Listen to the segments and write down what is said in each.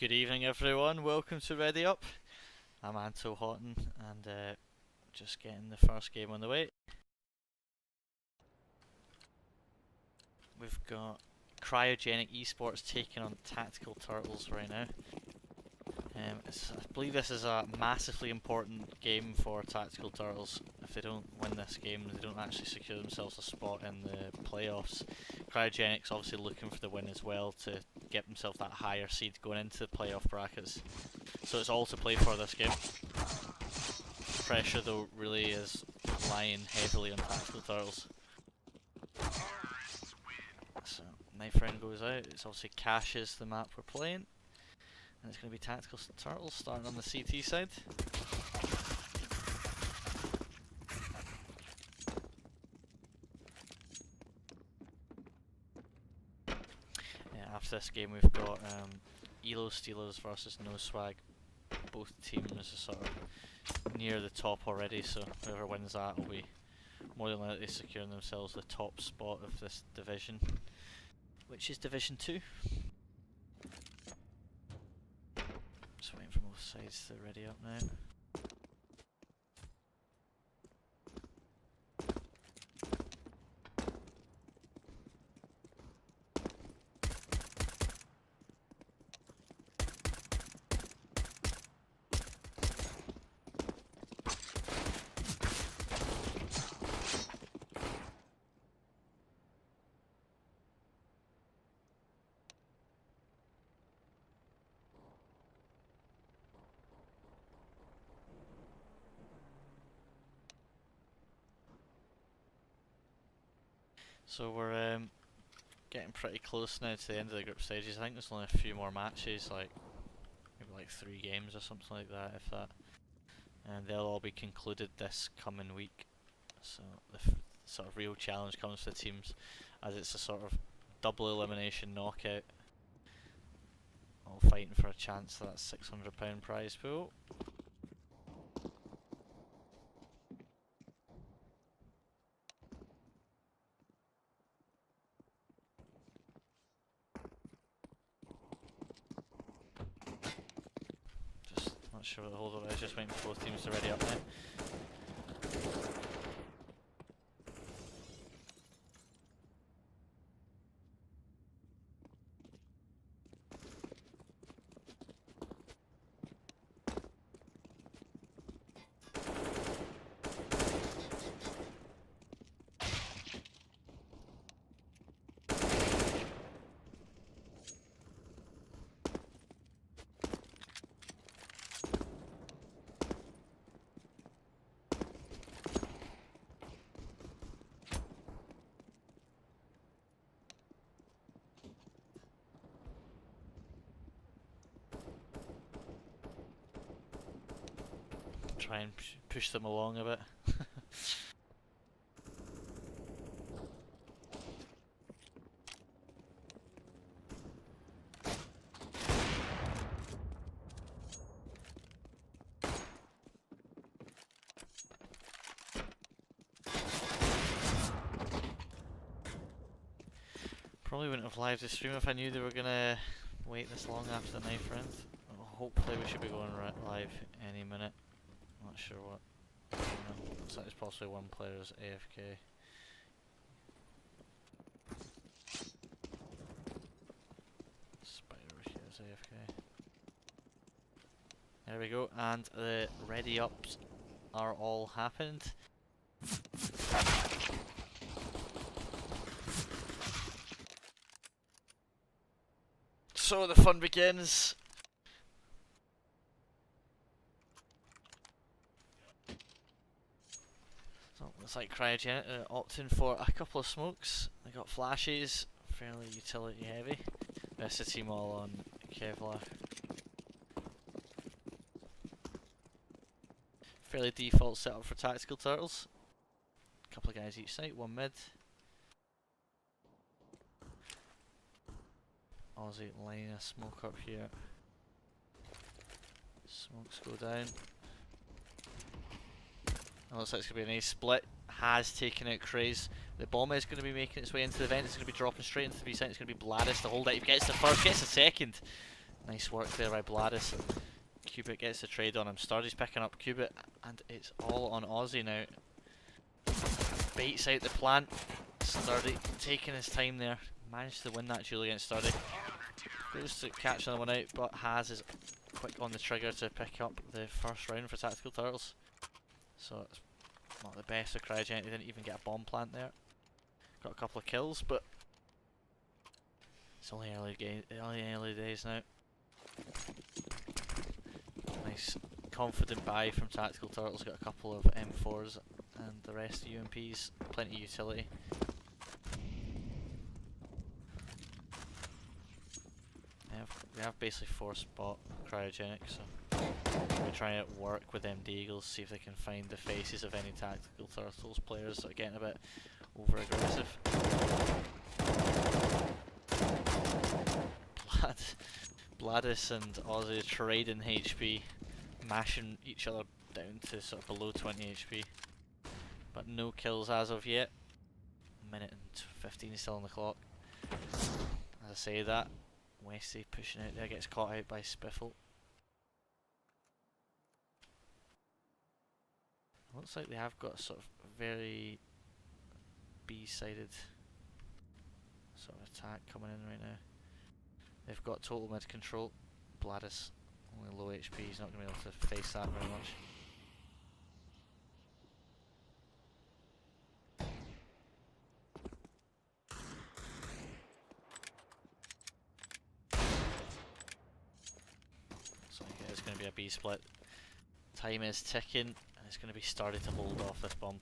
Good evening everyone, welcome to RDYUP. I'm Anto Houghton and just getting the first game on the way. We've got Cryogenic Esports taking on Tactical Turtles right now. I believe this is a massively important game for Tactical Turtles. If they don't win this game, they don't actually secure themselves a spot in the playoffs. Cryogenic's obviously looking for the win as well to get themselves that higher seed going into the playoff brackets. So it's all to play for this game. Pressure though really is lying heavily on Tactical Turtles. So knife round goes out. It's obviously Caches the map we're playing. And it's going to be Tactical Turtles starting on the CT side. Yeah, after this game we've got Elo Steelers versus No Swag. Both teams are sort of near the top already, so whoever wins that will be more than likely securing themselves the top spot of this division, which is Division 2. Just waiting for both sides to ready up now. So we're getting pretty close now to the end of the group stages. I think there's only a few more matches, like maybe like 3 games or something like that, if that. And they'll all be concluded this coming week. So the sort of real challenge comes for the teams, as it's a sort of double elimination knockout. All fighting for a chance to that £600 prize pool. Not sure what the hold up is, just waiting for both teams to ready up now. Try and push them along a bit. Probably wouldn't have lived the stream if I knew they were gonna wait this long after the knife round. Well, hopefully we should be going live any minute. Not sure what. Looks like there's possibly one player's AFK. Spider here is AFK. There we go, and the ready ups are all happened. So the fun begins. Looks like Cryogenic opting for a couple of smokes. They got flashes, fairly utility heavy. Rest of the team all on Kevlar. Fairly default setup for Tactical Turtles. A couple of guys each side, one mid. Aussie line a smoke up here. Smokes go down. It looks like it's going to be an ace split. Has taken out Craze. The bomb is going to be making its way into the vent. It's going to be dropping straight into the B site. It's going to be Bladis to hold it. He gets the first, gets the second. Nice work there by Bladis. Cubit gets the trade on him. Sturdy's picking up Cubit, and it's all on Aussie now. Baits out the plant. Sturdy taking his time there. Managed to win that duel against Sturdy. Goes to catch another one out, but Haz is quick on the trigger to pick up the first round for Tactical Turtles. So it's not the best of Cryogenic. They didn't even get a bomb plant there. Got a couple of kills, but it's only early days now. Nice confident buy from Tactical Turtles. Got a couple of M4s and the rest of UMPs. Plenty of utility. We have basically forced bot Cryogenic, so we're trying to work with MD Eagles, see if they can find the faces of any Tactical Turtles players that are getting a bit over aggressive. Bladis and Aussie trading HP, mashing each other down to sort of below 20 HP, but no kills as of yet. A minute and 15 still on the clock. As I say that, Westy pushing out there, gets caught out by Spiffle. Looks like they have got a sort of very B-sided sort of attack coming in right now. They've got total mid control. Bladis only low HP, he's not going to be able to face that very much. So it's going to be a B split. Time is ticking, and it's going to be Sturdy to hold off this bomb.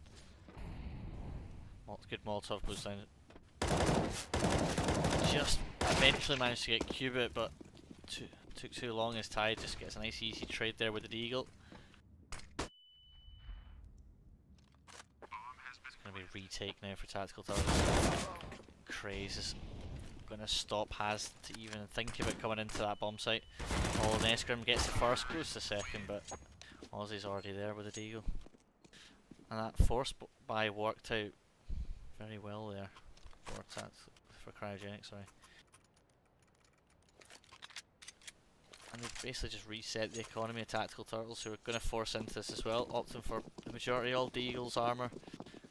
Good Molotov goes down. Just eventually managed to get Cubit, but took too long. His Tide just gets a nice easy trade there with the Deagle. It's going to be retake now for Tactical Turtles. Craze is going to stop Haz to even think about coming into that bomb site. Oh, Nesgrim gets the first, goes to second, but Aussie's already there with the Deagle. And that force buy worked out very well there for Cryogenic, sorry. And they've basically just reset the economy of Tactical Turtles, who are going to force into this as well, opting for the majority all Deagle's armour.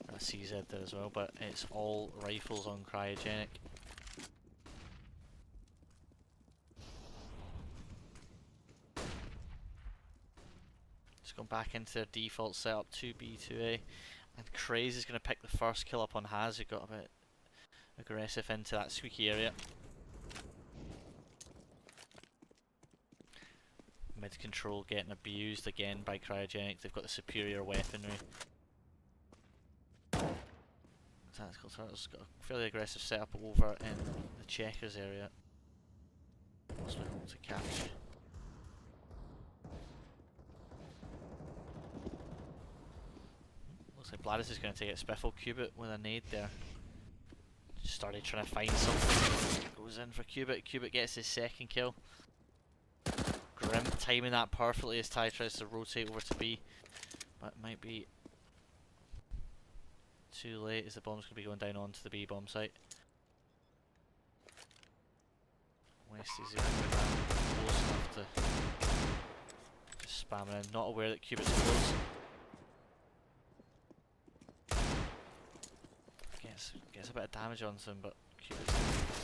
A CZ there as well, but it's all rifles on Cryogenic. Just gone back into their default setup, 2B, 2A. And Craze is going to pick the first kill up on Haz, who got a bit aggressive into that squeaky area. Mid control getting abused again by Cryogenic. They've got the superior weaponry. Tactical Turtles got a fairly aggressive setup over in the checkers area. Also able to catch. Looks like Bladis is going to take it. Spiffle Cubit with a nade there. Just started trying to find something. Goes in for Cubit. Cubit gets his second kill. Grim timing that perfectly as Ty tries to rotate over to B, but it might be too late as the bomb's going to be going down onto the B bomb site. West is close enough to just spam in, not aware that Cubit's close. Gets a bit of damage onto him, but Cubit's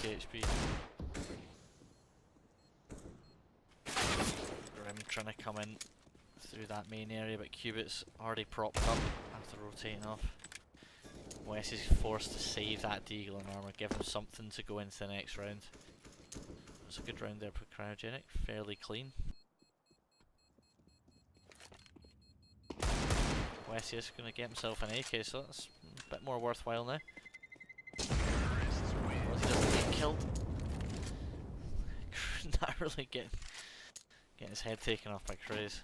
50 HP. Grim trying to come in through that main area, but Cubit's already propped up after rotating off. Wes is forced to save that Deagle and armor, give him something to go into the next round. It was a good round there for Cryogenic, fairly clean. Wes is going to get himself an AK, so that's a bit more worthwhile now. Well, he doesn't get killed. Narrowly getting his head taken off by Craze.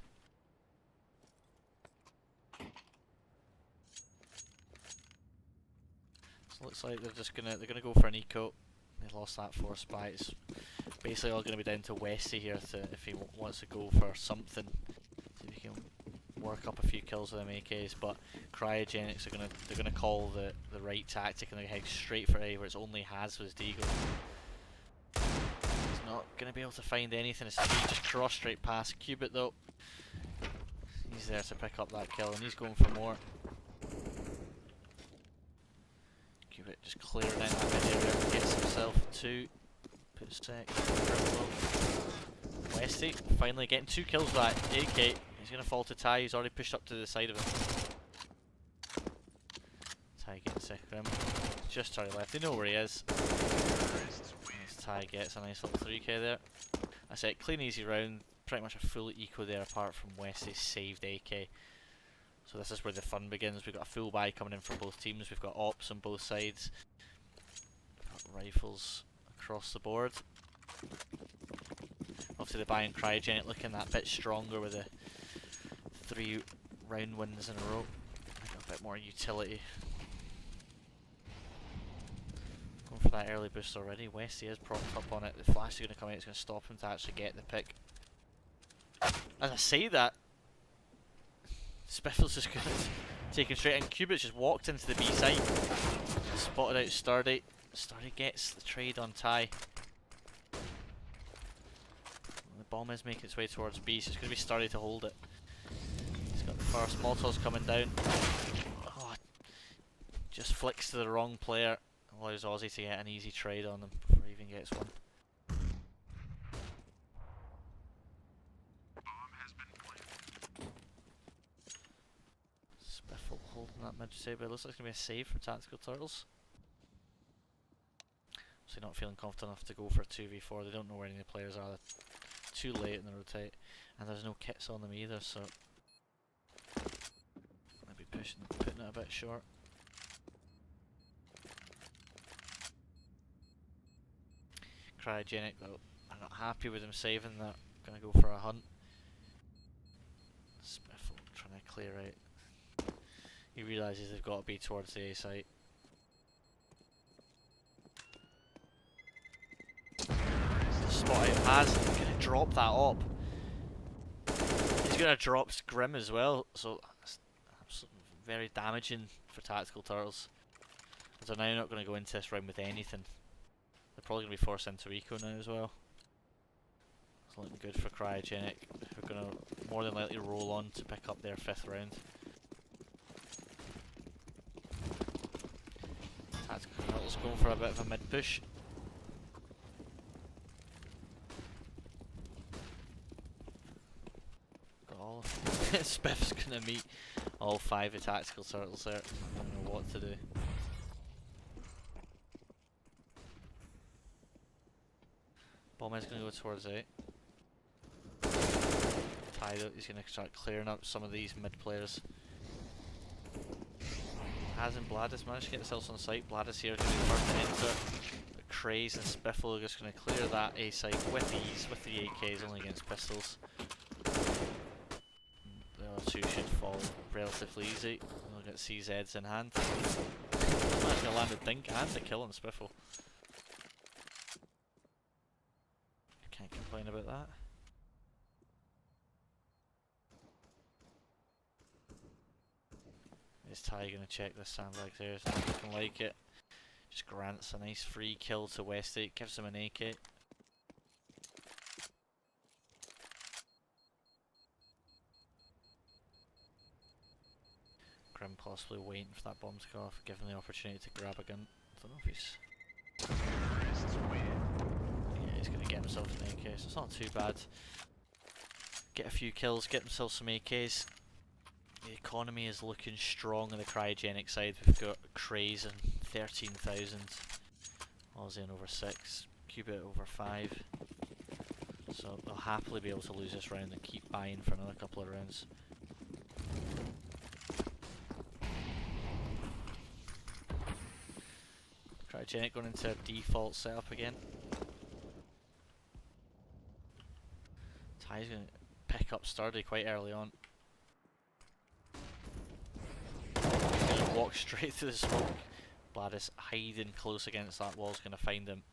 So looks like they're gonna go for an eco. They lost that force buy. It's basically all gonna be down to Westy here if he wants to go for something. See if he can work up a few kills with them AKs. But Cryogenics they're gonna call the right tactic and they're heading straight for A, where it's only Haz with his Deagle. He's not going to be able to find anything. It's three just cross straight past Cubit though. He's there to pick up that kill and he's going for more. Cubit just clearing out that mid area, gets himself two. Puts sec. Westy finally getting 2 kills with that AK. He's going to fall to Ty, he's already pushed up to the side of him. Ty gets sick of him. Just to the left, they know where he is. Ty gets a nice little 3k there. That's it, clean easy round. Pretty much a full eco there apart from Westy's saved AK. So this is where the fun begins. We've got a full buy coming in from both teams. We've got ops on both sides. We've got rifles across the board. Obviously the buy in Cryogenic looking that bit stronger with the 3 round wins in a row. Got a bit more utility. Going for that early boost already. Westy is propped up on it. The flash is going to come out. It's going to stop him to actually get the pick. As I say that, Spiffle's just going to take him straight in. Cubit's just walked into the B site. Spotted out Sturdy. Sturdy gets the trade on Ty. The bomb is making its way towards B, so it's going to be Sturdy to hold it. He's got the first. Molotov's coming down. Oh, just flicks to the wrong player. Allows Aussie to get an easy trade on them before he even gets one. Spiffle holding that mid saber. Looks like it's going to be a save from Tactical Turtles. So not feeling confident enough to go for a 2v4. They don't know where any of the players are. They're too late in the rotate. And there's no kits on them either, so might be putting it a bit short. Cryogenic though, I'm not happy with him saving that. Gonna go for a hunt. Spiffle trying to clear out. He realises they've got to be towards the A site. Spot out has, he's gonna drop that op. He's gonna drop Grim as well, so that's very damaging for Tactical Turtles. They're now not gonna go into this round with anything. They're probably going to be forced into eco now as well. It's looking good for Cryogenic, who are going to more than likely roll on to pick up their 5th round. Tactical Turtles going for a bit of a mid push. Got all Spiff's going to meet all 5 of Tactical Turtles there. I don't know what to do. Bomb is going to go towards A. Tide out, he's going to start clearing up some of these mid players. Has and Bladis managed to get themselves on site. Bladis here going to be first to enter. But Craze and Spiffle are just going to clear that A site with ease, with the AKs only against pistols. The other 2 should fall relatively easy. We'll get CZs in hand. Managed to land a dink and a kill on Spiffle. Can't complain about that. Is Ty going to check this sandbag there? It's not looking like it. Just grants a nice free kill to Westy. Gives him an AK. Grim possibly waiting for that bomb to go off, give him the opportunity to grab a gun. I don't know if he's... He's going to get himself an AK, so it's not too bad. Get a few kills, get himself some AKs. The economy is looking strong on the Cryogenic side. We've got Craze and 13,000. Aussie in over 6. Cubit over 5. So they'll happily be able to lose this round and keep buying for another couple of rounds. Cryogenic going into a default setup again. Ty's going to pick up Sturdy quite early on. He's going to walk straight through the smoke. Bladis hiding close against that wall is going to find him.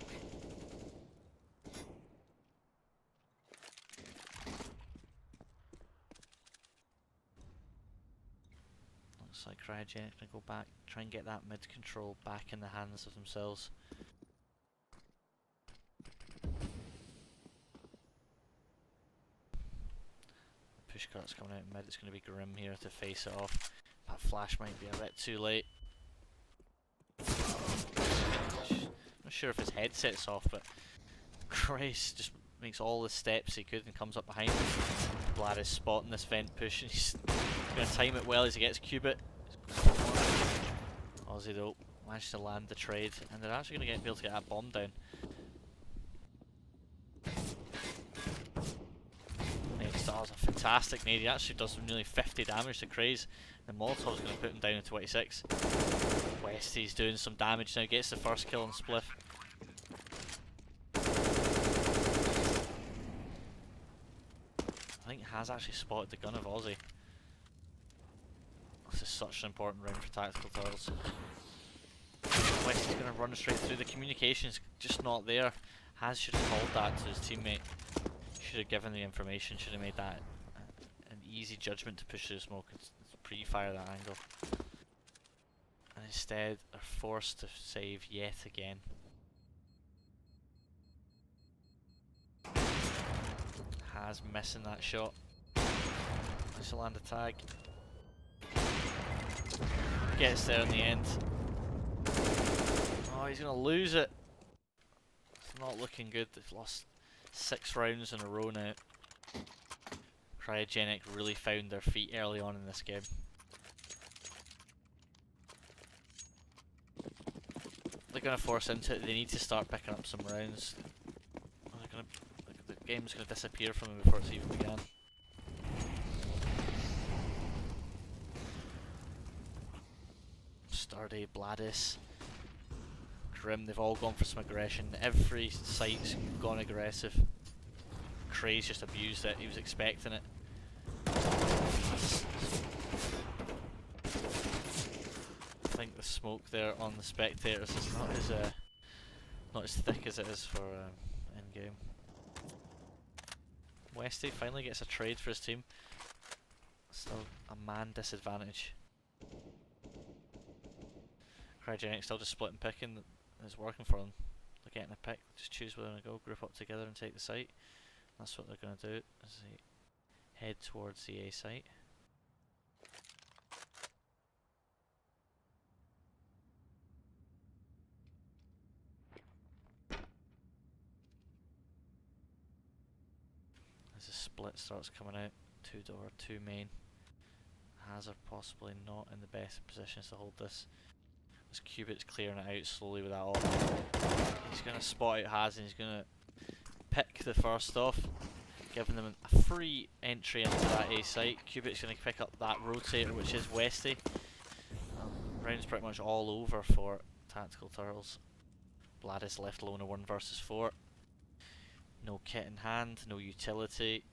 Looks like Cryogenic going to go back, try and get that mid control back in the hands of themselves. push cart's coming out in mid. It's going to be Grim here to face it off. That flash might be a bit too late. Not sure if his headset's off, but Christ just makes all the steps he could and comes up behind him. Vlad is spotting this vent push and he's going to time it well as he gets Cubit. Aussie though managed to land the trade, and they're actually going to be able to get that bomb down. That was a fantastic nade. He actually does nearly 50 damage to Craze. The Molotov's going to put him down to 26. Westy's doing some damage now, gets the first kill on Spliff. I think has actually spotted the gun of Aussie. This is such an important round for Tactical Turtles. Westy's going to run straight through. The communication's just not there. Has should have told that to his teammate. Should have given the information, should have made that an easy judgment to push through the smoke and pre-fire that angle. And instead are forced to save yet again. Has missing that shot. Nice to land a tag. Gets there in the end. Oh, he's going to lose it. It's not looking good. They've lost 6 rounds in a row now. Cryogenic really found their feet early on in this game. They're going to force into it. They need to start picking up some rounds. The game's going to disappear from them before it's even began. Sturdy, Bladis, Grim, they've all gone for some aggression. Every site's gone aggressive. Craze just abused it, he was expecting it. I think the smoke there on the spectators is not as thick as it is for in-game. Westy finally gets a trade for his team. Still a man disadvantage. Cryogenic still just split and picking. It's working for them. They're getting a pick. Just choose where they're going to go, group up together and take the site. That's what they're going to do as they head towards the A site. As the split starts coming out, 2 door, 2 main. Hazard possibly not in the best positions to hold this. As Cubit's clearing it out slowly with that off. He's going to spot out Haz and he's going to pick the first off, giving them a free entry into that A site. Cubit's going to pick up that rotator, which is Westy. Round's pretty much all over for Tactical Turtles. Bladis left alone a 1 versus 4. No kit in hand, no utility.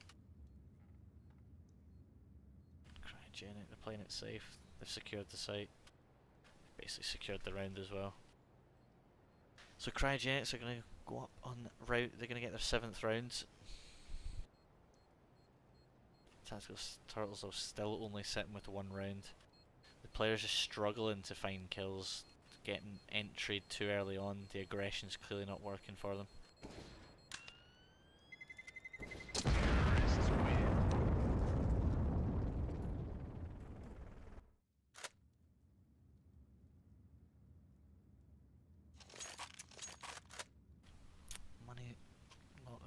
Cryogenic, they're playing it safe. They've secured the site. Basically secured the round as well. So Cryogenics are going to go up on route. They're going to get their 7th round. Tactical Turtles are still only sitting with 1 round. The players are struggling to find kills, getting entry too early on. The aggression's clearly not working for them.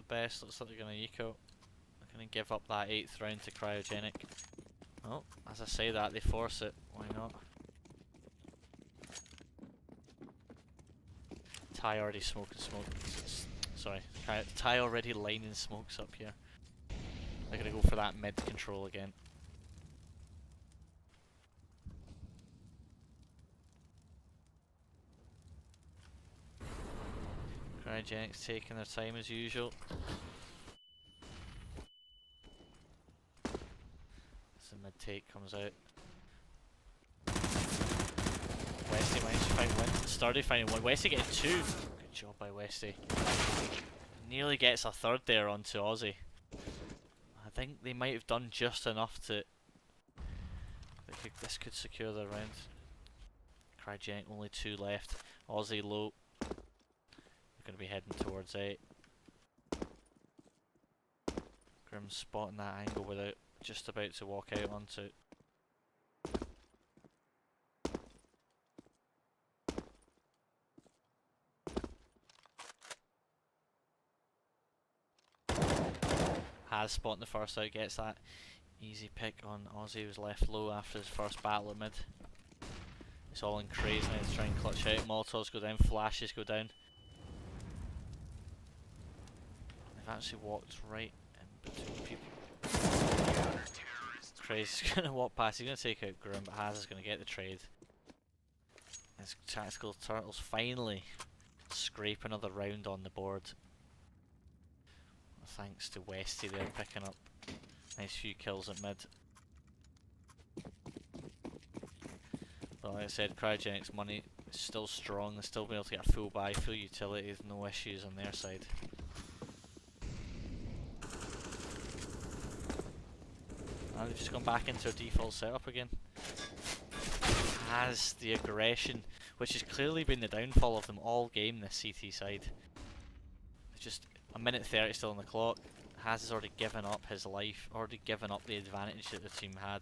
Best, looks like they're going to eco. They're going to give up that 8th round to Cryogenic. Oh, as I say that, they force it. Why not? Ty already smoking smoke. Sorry, Ty already lining smokes up here. They're going to go for that mid control again. Cryogenic's taking their time as usual. As the mid take comes out. Westy managed to find 1. Sturdy finding 1. Westy getting 2. Good job by Westy. Nearly gets a 3rd there onto Aussie. I think they might have done just enough to... This could secure the round. Cryogenic only 2 left. Aussie low. Going to be heading towards 8. Grim's spotting that angle without just about to walk out onto. Has spotting the first out, gets that easy pick on Aussie, who's left low after his first battle at mid. It's all in craze now to try and clutch out. Molotovs go down, flashes go down. They've actually walked right in between people. Craze is going to walk past, he's going to take out Grim, but Haz is going to get the trade. His Tactical Turtles finally scrape another round on the board. Thanks to Westy there picking up nice few kills at mid. But like I said, Cryogenic's money is still strong, they'll still be able to get a full buy, full utility, no issues on their side. And they've just gone back into their default setup again. Has the aggression, which has clearly been the downfall of them all game, this CT side. It's just a minute 30 still on the clock. Has already given up his life, already given up the advantage that the team had.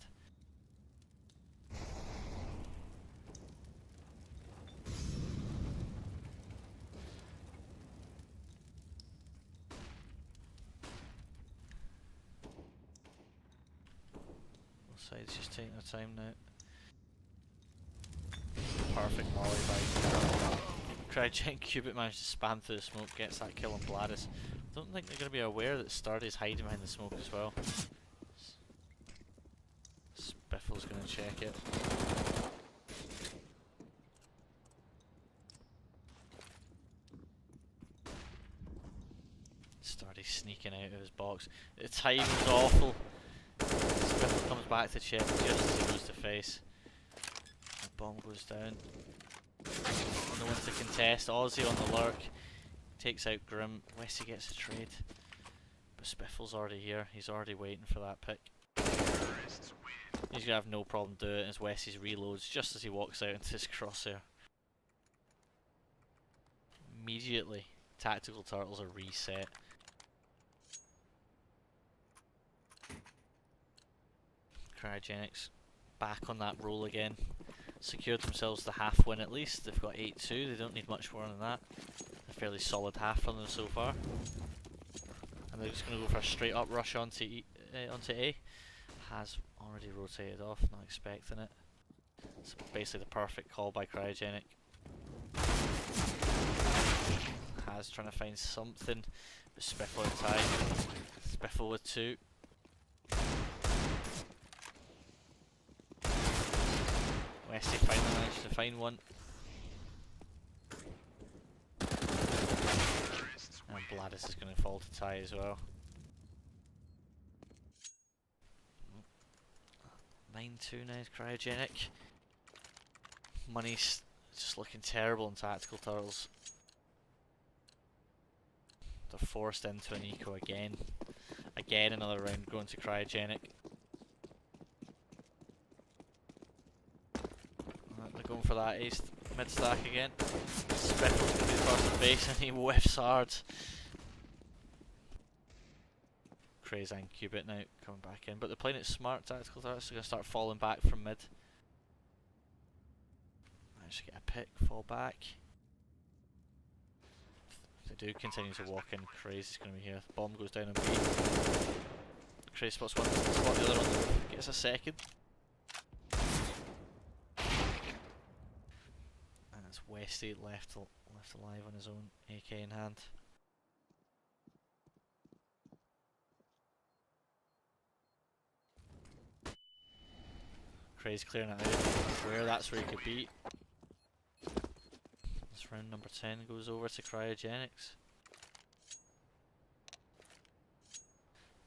Both sides just taking their time now. Perfect molly by Cryogenic. Cubit managed to spam through the smoke, gets that kill on Bladis. I don't think they're going to be aware that Sturdy's hiding behind the smoke as well. Spiffle's going to check it. Sturdy sneaking out of his box. The time was awful. Spiffle comes back to check just as he goes to face. The bomb goes down. No one to contest. Aussie on the lurk. Takes out Grim. Westy gets a trade. But Spiffle's already here. He's already waiting for that pick. He's going to have no problem doing it as Westy's reloads just as he walks out into his crosshair. Immediately, Tactical Turtles are reset. Cryogenics back on that roll again. Secured themselves the half win at least. They've got 8-2. They don't need much more than that. A fairly solid half from them so far. And they're just going to go for a straight up rush onto A. Has already rotated off, not expecting it. It's basically the perfect call by Cryogenic. Has trying to find something, but Spiffle in time. Spiffle with 2. Westy finally managed to find one. And Bladis is going to fall to tie as well. 9-2 now, Cryogenic. Money's just looking terrible in Tactical Turtles. They're forced into an eco again. Again, another round going to Cryogenic. They're going for that ace mid stack again. Spiffle's going to be the first to base and he whiffs hard. Crazy and Cubit now coming back in, but they're playing it smart. Tactical Turtles are going to start falling back from mid. Manage to get a pick, fall back. If they do continue to walk in, Crazy's going to be here. Bomb goes down on B. Crazy spots one, spot the other one, gets a second. And it's Westy left alive on his own, AK in hand. Crazy clearing it out. That's where he could be. This round number 10 goes over to Cryogenics.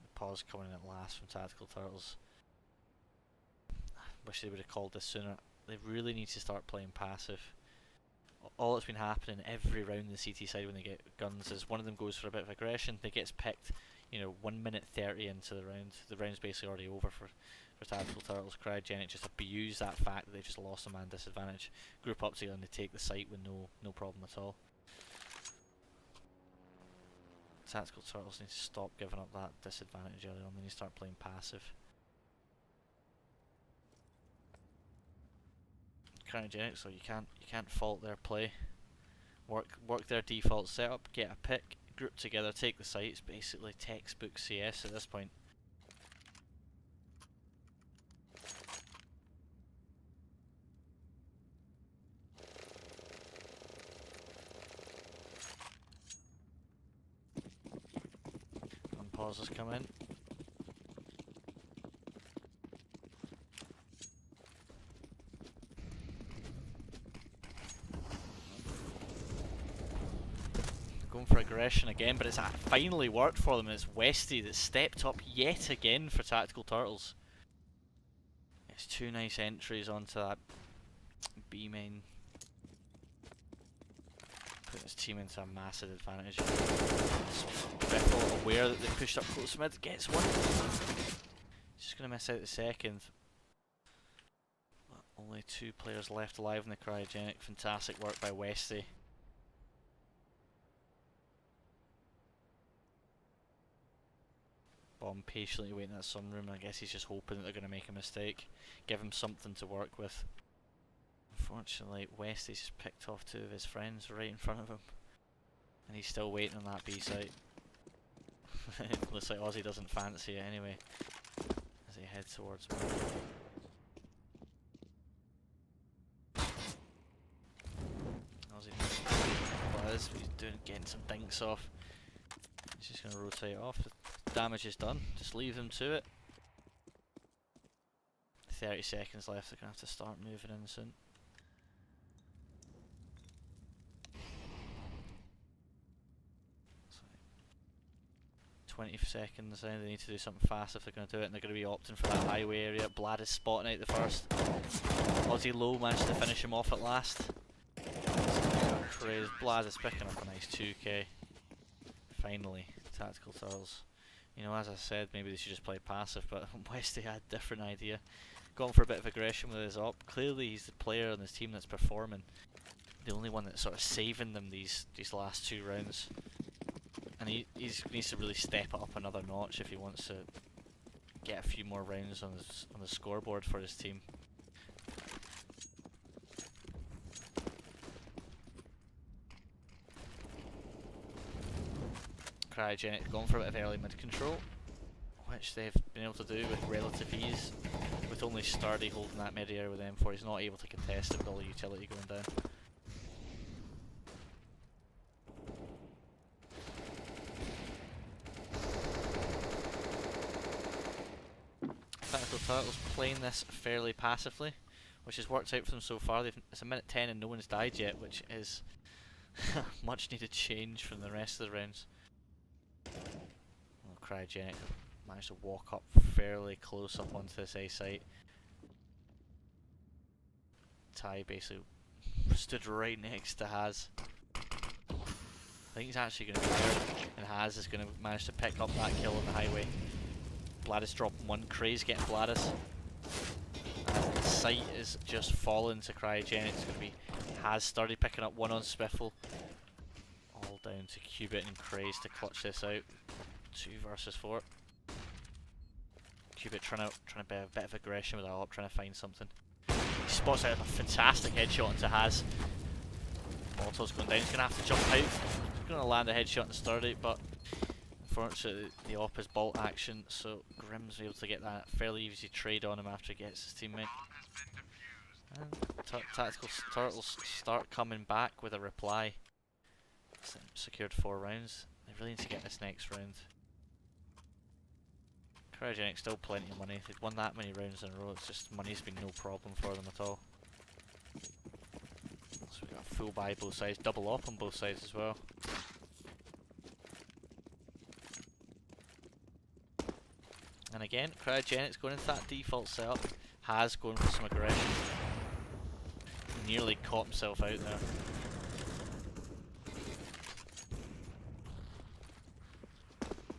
The pause coming in at last from Tactical Turtles. Wish they would have called this sooner. They really need to start playing passive. All that's been happening every round in the CT side when they get guns is one of them goes for a bit of aggression, they gets picked, you know, 1 minute 30 into the round. The round's basically already over for Tactical Turtles. Cryogenic just abuse that fact that they just lost a man disadvantage. Group up together and they take the site with no problem at all. Tactical Turtles need to stop giving up that disadvantage early on. They need to start playing passive. Cryogenic, so you can't fault their play. Work their default setup, get a pick, group together, take the site. It's basically textbook CS at this point. And pauses come in. Going for aggression again, but it's finally worked for them. It's Westy that stepped up yet again for Tactical Turtles. It's two nice entries onto that B main. Put his team into a massive advantage. Biffle aware that they pushed up close mid, gets one. Just going to miss out the second. Only 2 players left alive in the Cryogenic. Fantastic work by Westy. Bomb patiently waiting at sunroom. I guess he's just hoping that they're going to make a mistake. Give him something to work with. Unfortunately, Westy's just picked off 2 of his friends right in front of him. And he's still waiting on that B site. It looks like Aussie doesn't fancy it anyway. As he heads towards me. Aussie Buzz, he's getting some dinks off. He's just going to rotate off. The damage is done. Just leave them to it. 30 seconds left. They're going to have to start moving in soon. So 20 seconds in. They need to do something fast if they're going to do it, and they're going to be opting for that highway area. Blad is spotting out the first. Aussie Low managed to finish him off at last. Crazy. Blad is picking up a nice 2k. Finally, Tactical Turtles. You know, as I said, maybe they should just play passive, but Westy had a different idea. Going for a bit of aggression with his op. Clearly he's the player on his team that's performing. The only one that's sort of saving them these last 2 rounds. And he needs to really step it up another notch if he wants to get a few more rounds on the scoreboard for his team. Cryogenic going for a bit of early mid control, which they've been able to do with relative ease, with only Sturdy holding that mid area with M4. He's not able to contest it with all the utility going down. Tactical Turtles playing this fairly passively, which has worked out for them so far. It's a minute 10 and no one's died yet, which is much needed change from the rest of the rounds. Cryogenic managed to walk up fairly close up onto this A site. Ty basically stood right next to Haz. I think he's actually going to be there, and Haz is going to manage to pick up that kill on the highway. Bladis dropping 1, Craze getting Bladis. And the site is just falling to Cryogenic. It's going to be Haz Sturdy picking up 1 on Spiffle. All down to Cubit and Craze to clutch this out. 2 versus 4. Cubit trying to be a bit of aggression with that op, trying to find something. He spots out a fantastic headshot into Haz. Molotov's going down, he's going to have to jump out. He's going to land a headshot into Sturdy, but unfortunately the op is bolt action, so Grim's able to get that fairly easy trade on him after he gets his teammate. And Tactical Turtles start coming back with a reply. Secured 4 rounds. They really need to get this next round. Cryogenic still plenty of money. They've won that many rounds in a row. It's just money's been no problem for them at all. So we've got a full buy both sides, double op on both sides as well. And again, Cryogenic's going into that default setup. Has going for some aggression. Nearly caught himself out there.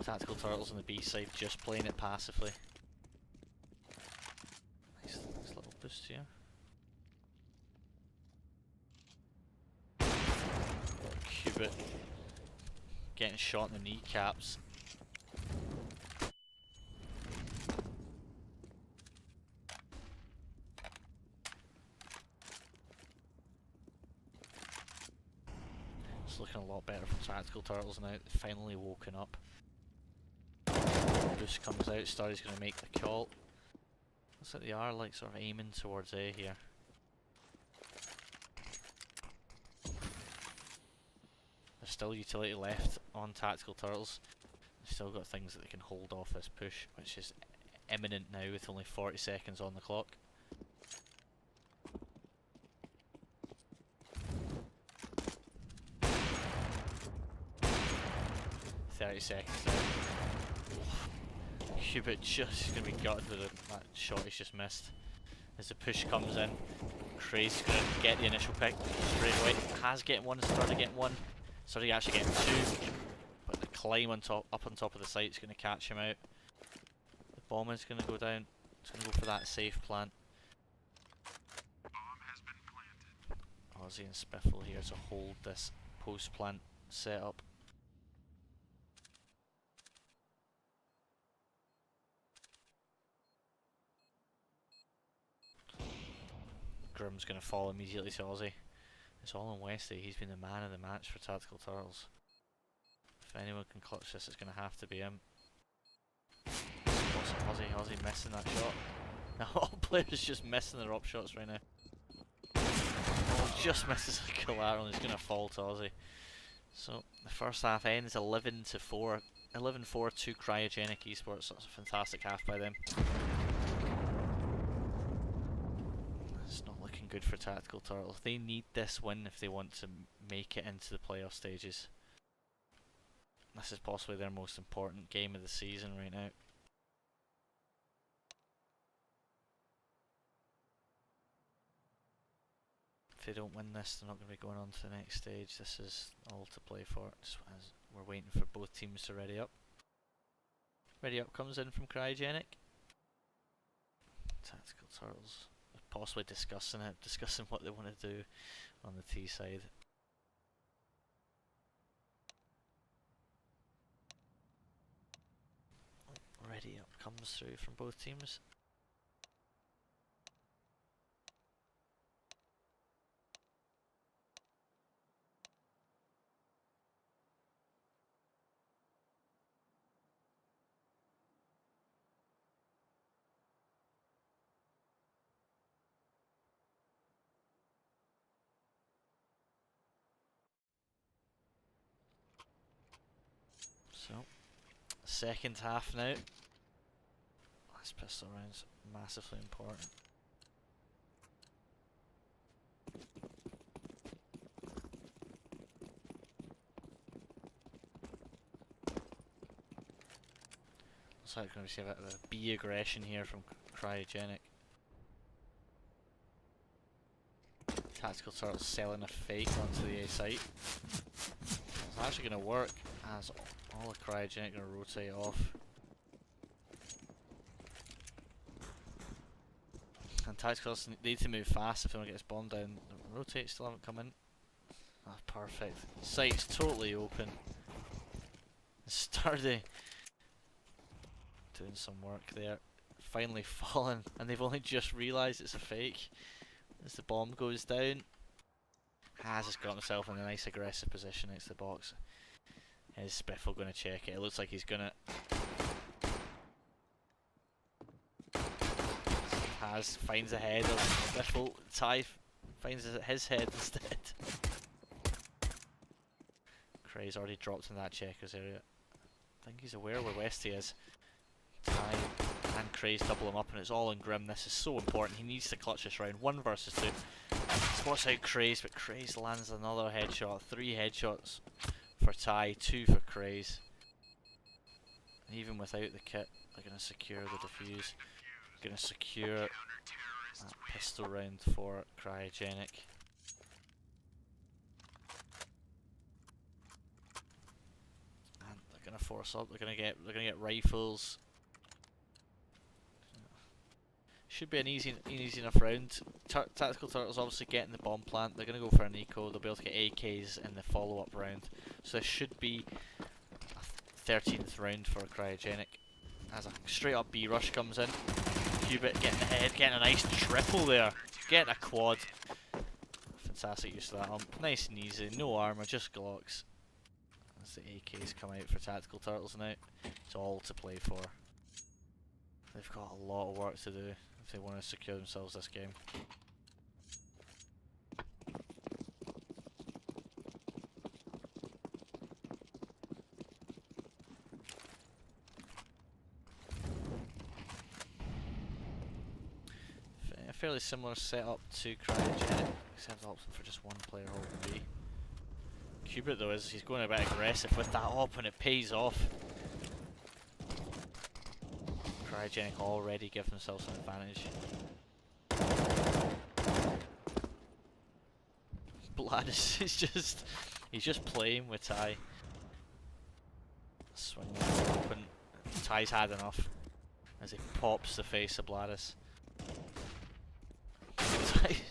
Tactical Turtles on the B side just playing it passively. Nice little boost here. Cubit getting shot in the kneecaps. It's looking a lot better from Tactical Turtles now. They've finally woken up. Boost comes out, Starry's going to make the call. Looks like they are like sort of aiming towards A here. There's still utility left on Tactical Turtles. They've still got things that they can hold off this push, which is imminent now with only 40 seconds on the clock. 30 seconds out. Hubert just going to be gutted with that shot he's just missed. As the push comes in, Craig's going to get the initial pick straight away. Has getting one, started getting one. Started actually getting two. But the climb on top, up on top of the site is going to catch him out. The bomb is going to go down. It's going to go for that safe plant. Ozzy and Spiffle here to hold this post plant setup. Grim's going to fall immediately to Ozzy. It's all on Westy. He's been the man of the match for Tactical Turtles. If anyone can clutch this, it's going to have to be him. What's Ozzy missing that shot? Now all players just missing their up shots right now. Oh, just misses a collateral and he's going to fall to Ozzy. So the first half ends 11-4. 11-4 to Cryogenic Esports. That's a fantastic half by them. It's not looking good for Tactical Turtles. They need this win if they want to make it into the playoff stages. This is possibly their most important game of the season right now. If they don't win this, they're not going to be going on to the next stage. This is all to play for, just as we're waiting for both teams to ready up. Ready up comes in from Cryogenic. Tactical Turtles possibly discussing what they want to do on the T side. Ready up comes through from both teams. So, second half now. This pistol round's massively important. Looks like we're going to see a bit of a B aggression here from Cryogenic. Tactical Turtles selling a fake onto the A site. It's actually going to work as all the Cryogenic going to rotate off. And Tactical Turtles need to move fast if they want to get this bomb down. The rotate still haven't come in. Ah, perfect. Site's totally open. Sturdy doing some work there. Finally fallen, and they've only just realised it's a fake. As the bomb goes down, has just got himself in a nice aggressive position next to the box. Is Spiffle going to check it? It looks like he's going to. Finds a head of Spiffle. Ty finds his head instead. Cray's already dropped in that checkers area. I think he's aware where Westy is. Ty and Cray's double him up, and it's all on Grim. This is so important. He needs to clutch this round. 1 versus 2. Spots out Cray's, but Cray's lands another headshot. 3 headshots for Ty, 2 for Cray's. And even without the kit, they're going to secure the defuse. Going to secure that pistol round for Cryogenic. And they're going to force up. They're going to get rifles. Should be an easy enough round. Tactical Turtles obviously getting the bomb plant. They're going to go for an eco. They'll be able to get AKs in the follow-up round. So this should be a 13th round for Cryogenic. As a straight up B rush comes in. Hubert getting the head, getting a nice triple there. Getting a quad. fantastic use of that ump. Nice and easy, no armour, just Glocks. As the AKs come out for Tactical Turtles now. It's all to play for. They've got a lot of work to do if they want to secure themselves this game. A fairly similar setup to Cryogenic, except opting for just one player holding B. Cubit though he's going a bit aggressive with that op and it pays off. Cryogenic already give themselves an advantage. Bladis is he's just playing with Ty. Swing open. Ty's had enough as he pops the face of Bladis.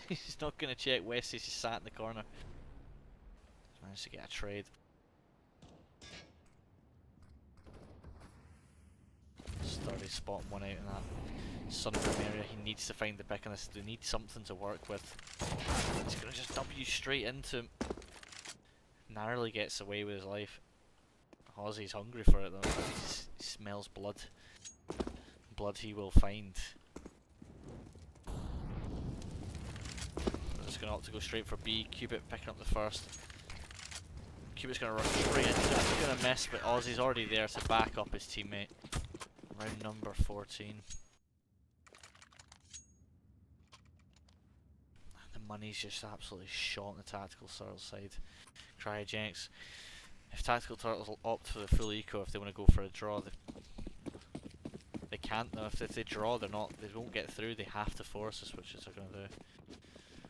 He's not going to check West, he's just sat in the corner. Managed to get a trade. Sturdy spotting one out in that sunroom area. He needs to find the pick on this. They need something to work with. He's going to just W straight into him. Narrowly gets away with his life. Ozzy's hungry for it though. He smells blood. Blood he will find. Just going to opt to go straight for B. Cubit picking up the first. Cubit's going to run straight into it. He's going to miss, but Ozzy's already there to back up his teammate. Round number 14. The money's just absolutely shot on the Tactical Turtles side. Cryogenics. If Tactical Turtles will opt for the full eco, if they want to go for a draw, they can't though. If they draw, they won't get through. They have to force us, which is they're going to do.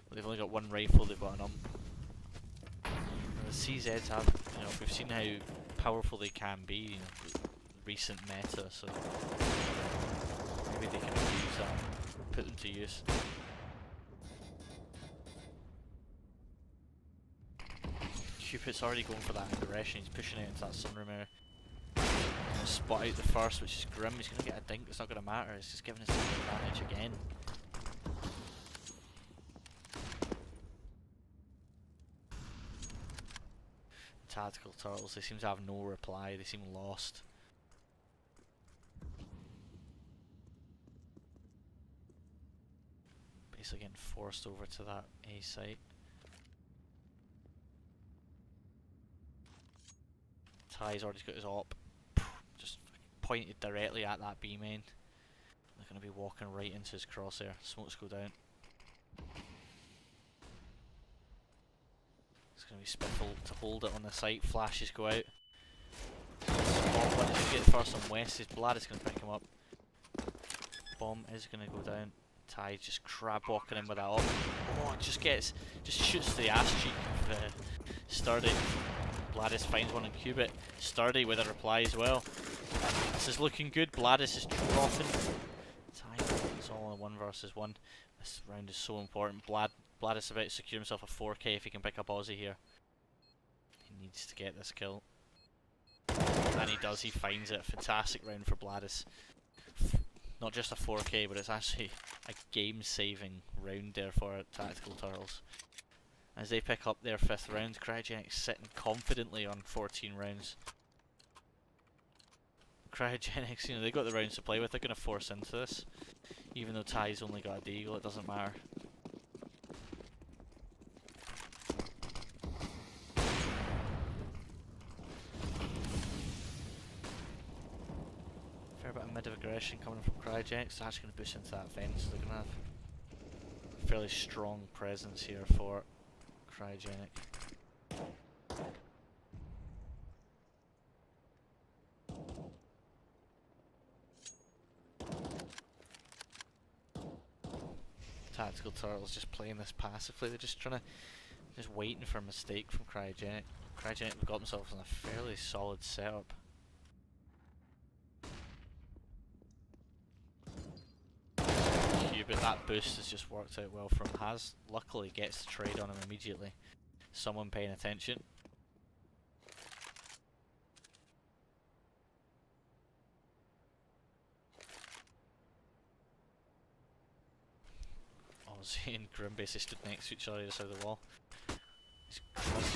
But they've only got one rifle. They've got an ump. The CZs have, we've seen how powerful they can be, recent meta, so maybe they can use that, put them to use. Cupid's already going for that aggression, he's pushing it into that sunroom area. He's going to spot out the first, which is grim, he's going to get a dink, it's not going to matter, it's just giving us an advantage again. Tactical Turtles, they seem to have no reply, they seem lost. Basically getting forced over to that A site. Ty's already got his op, just pointed directly at that B main. They're going to be walking right into his crosshair. Smokes go down. It's going to be Spiffle to hold it on the site. Flashes go out. Bomb one is going to get first on West. His Blad is going to pick him up. Bomb is going to go down. Ty just crab walking in with that op. Oh, it just shoots the ass cheek of Sturdy. Bladis finds one in Cubit. Sturdy with a reply as well. This is looking good. Bladis is dropping. Ty, it's all on 1 versus 1. This round is so important. Bladis about to secure himself a 4k if he can pick up Aussie here. He needs to get this kill. And he does, he finds it. Fantastic round for Bladis. Not just a 4k, but it's actually a game-saving round there for Tactical Turtles. As they pick up their 5th round, Cryogenic sitting confidently on 14 rounds. Cryogenics, they got the rounds to play with, they're going to force into this. Even though Ty's only got a deagle, it doesn't matter. Fair bit of mid of aggression coming from Cryogenics. It's actually going to push into that fence. They're going to have a fairly strong presence here for Cryogenic. Tactical Turtles just playing this passively. They're just waiting for a mistake from Cryogenic. Cryogenic have got themselves in a fairly solid setup. But that boost has just worked out well for him. Has luckily gets the trade on him immediately. Someone paying attention. Aussie and Grim basically stood next to each other either side of the wall. He's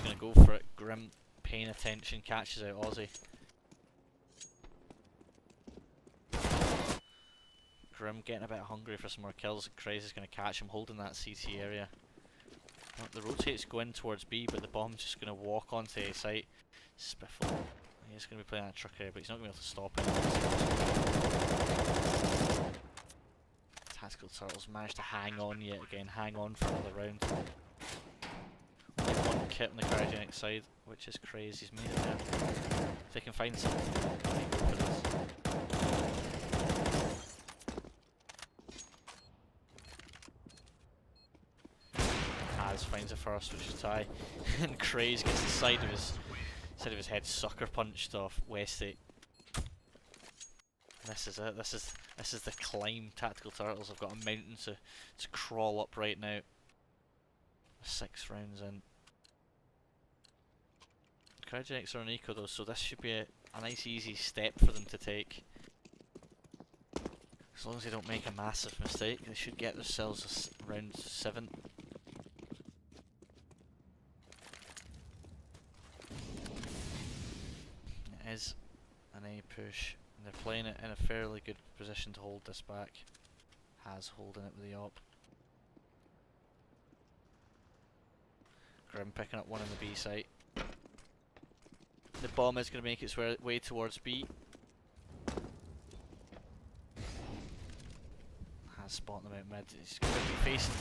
going to go for it. Grim paying attention, catches out Aussie. Grim getting a bit hungry for some more kills. Craze is going to catch him holding that CT area. The rotates go in towards B, but the bomb's just going to walk onto A site. Spiffle. He's going to be playing that truck area, but he's not going to be able to stop it. Tactical Turtles managed to hang on yet again, hang on for another round. Only one kit on the Cryogenic side, which is crazy. He's made it there. If they can find something, they go for this. Has finds a first, which is tie, and Craze gets the side of his head sucker punched off Westy. This is it. This is the climb. Tactical Turtles have got a mountain to crawl up right now. 6 rounds in. Cryogenics are on eco though, so this should be a nice easy step for them to take. As long as they don't make a massive mistake, they should get themselves a round 7. It is an A push, and they're playing it in a fairly good position to hold this back. Has holding it with the op. Grim picking up one on the B site. The bomb is going to make its way towards B. Has spotting them out mid. He's going to be facing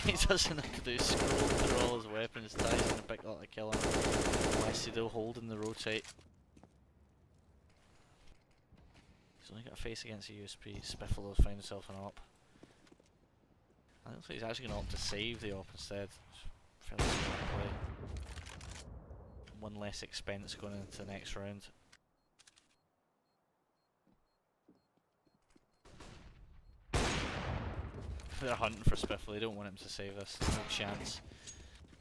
2. He doesn't have to do scroll through all his weapons. Ty's going to pick up the kill him. Westy though holding the rotate. He's only got a face against a USP. Spiffle though found himself an op. I don't think he's actually going to opt to save the op instead. Fairly smart play. One less expense going into the next round. They're hunting for Spiffle, they don't want him to save this, no chance.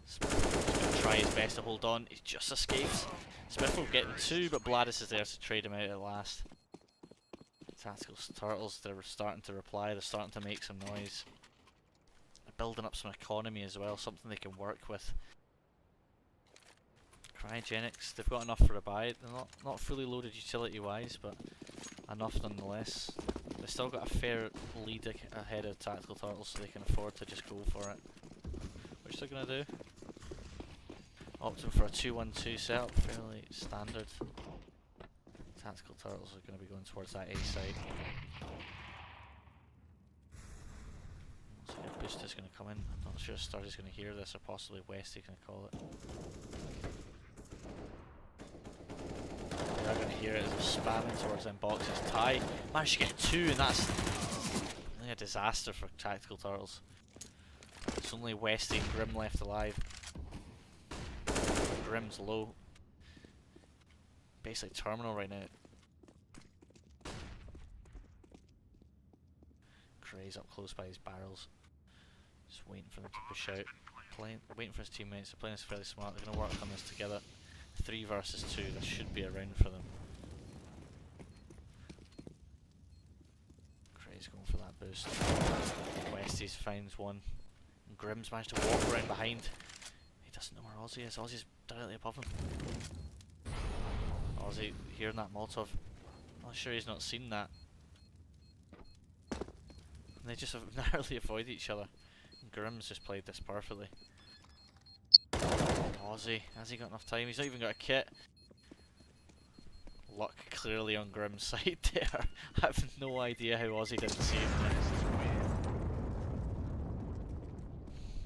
Spiffle's going to try his best to hold on, he just escapes. Spiffle getting 2, but Bladis is there to trade him out at last. Tactical Turtles, they're starting to reply, they're starting to make some noise. They're building up some economy as well, something they can work with. Cryogenics, they've got enough for a buy. They're not fully loaded utility wise, but enough nonetheless. They've still got a fair lead ahead of Tactical Turtles, so they can afford to just go for it. Which they're going to do. Opting for a 2-1-2 setup, fairly standard. Tactical Turtles are going to be going towards that A side. Looks like a boost is going to come in. I'm not sure if Sturdy's going to hear this, or possibly Westy can call it. They're going to hear it as they're spamming towards them boxes. Ty managed to get 2, and that's really a disaster for Tactical Turtles. It's only Westy and Grim left alive. Grim's low. Basically terminal right now. Craze up close by his barrels. Just waiting for them to push out. Waiting for his teammates. They're playing this fairly smart. They're going to work on this together. 3 versus 2, this should be a round for them. Craze going for that boost. Westies finds one. And Grim's managed to walk around behind. He doesn't know where Aussie is. Aussie's directly above him. Aussie hearing that Molotov. Not sure he's not seen that. And they just have narrowly avoided each other. And Grim's just played this perfectly. Aussie, has he got enough time? He's not even got a kit. Luck clearly on Grim's side there. I have no idea how Aussie didn't see him there.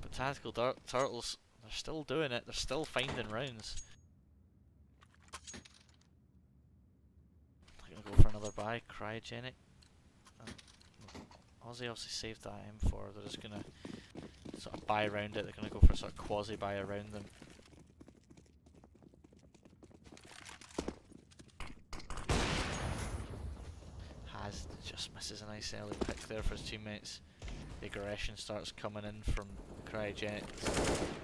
But Tactical Turtles, they're still doing it, they're still finding rounds. They're gonna go for another buy, Cryogenic. Aussie obviously saved that M4, they're just gonna sort of buy around it, they're gonna go for a sort of quasi-buy around them. Just misses a nice early pick there for his teammates. The aggression starts coming in from Cryogenic.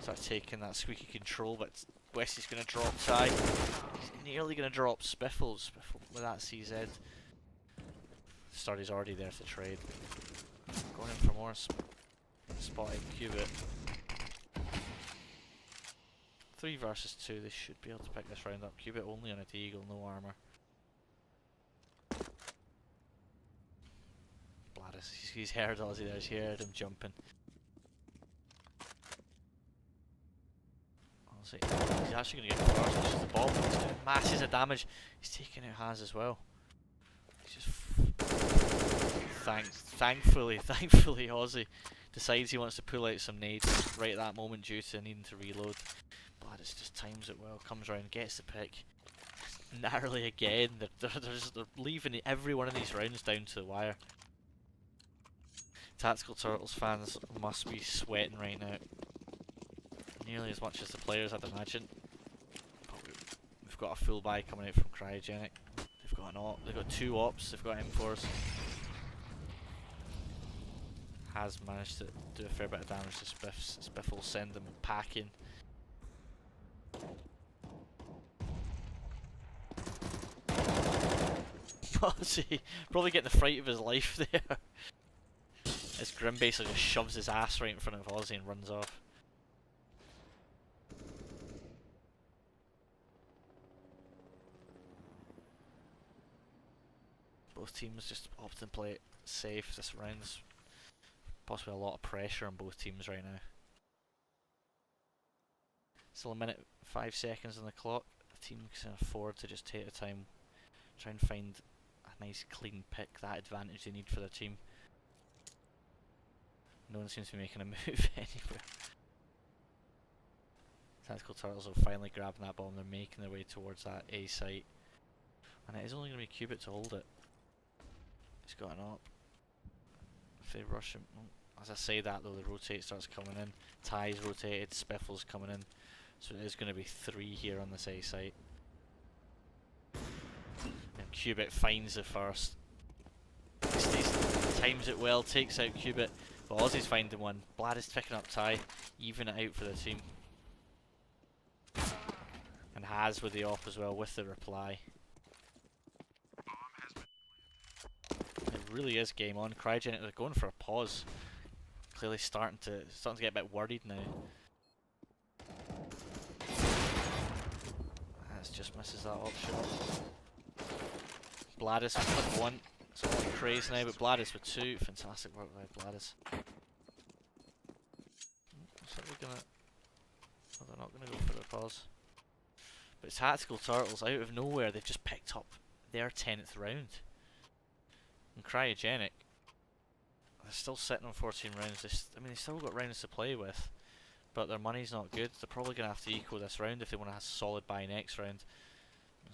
Starts taking that squeaky control, but Westy's going to drop Ty. He's nearly going to drop Spiffle. Spiffle with that CZ. Sturdy's already there to trade. Going in for more. more spotted Cubit. 3 versus 2, they should be able to pick this round up. Cubit only on a Deagle, no armor. Bladis, he's heard Ozzy there, he's heard him jumping. Ozzy, he's actually going to get first, which is the bomb. He's doing masses of damage. He's taking out Has as well. He's just thankfully Ozzy decides he wants to pull out some nades right at that moment due to needing to reload. Bladis just times it well, comes around, gets the pick. Narrowly again, they're leaving every one of these rounds down to the wire. Tactical Turtles fans must be sweating right now. Nearly as much as the players, I'd imagine. But we've got a full buy coming out from Cryogenic. They've got an op, they've got 2 ops, they've got M4s. Has managed to do a fair bit of damage to Spiffs. Spiff will send them packing. Ozzy probably getting the fright of his life there. As Grim basically just shoves his ass right in front of Ozzy and runs off. Both teams just opting to play it safe this round's possibly a lot of pressure on both teams right now. Still a minute 5 seconds on the clock. The team can afford to just take the time, try and find a nice clean pick, that advantage they need for their team. No one seems to be making a move anywhere. Tactical Turtles are finally grabbing that bomb, they're making their way towards that A site. And it is only going to be Cubit to hold it. He's got an op. If they rush him, as I say that though, the rotate starts coming in. Ty's rotated, Spiffle's coming in. So it is going to be 3 here on this A site. And Cubit finds the first. Stays, times it well, takes out Cubit. But Ozzy's finding one. Bladis picking up Ty, even it out for the team. And Has with the op as well, with the reply. It really is game on. Cryogenic, they're going for a pause. Clearly starting to get a bit worried now. Has just misses that op shot. Bladis with 1. It's all crazy now, but Bladis with 2. Fantastic work by Bladis. So they're not gonna go for the pause. But Tactical Turtles, out of nowhere, they've just picked up their 10th round. And Cryogenic, they're still sitting on 14 rounds. I mean, they've still got rounds to play with, but their money's not good. They're probably going to have to eco this round if they want to have a solid buy next round.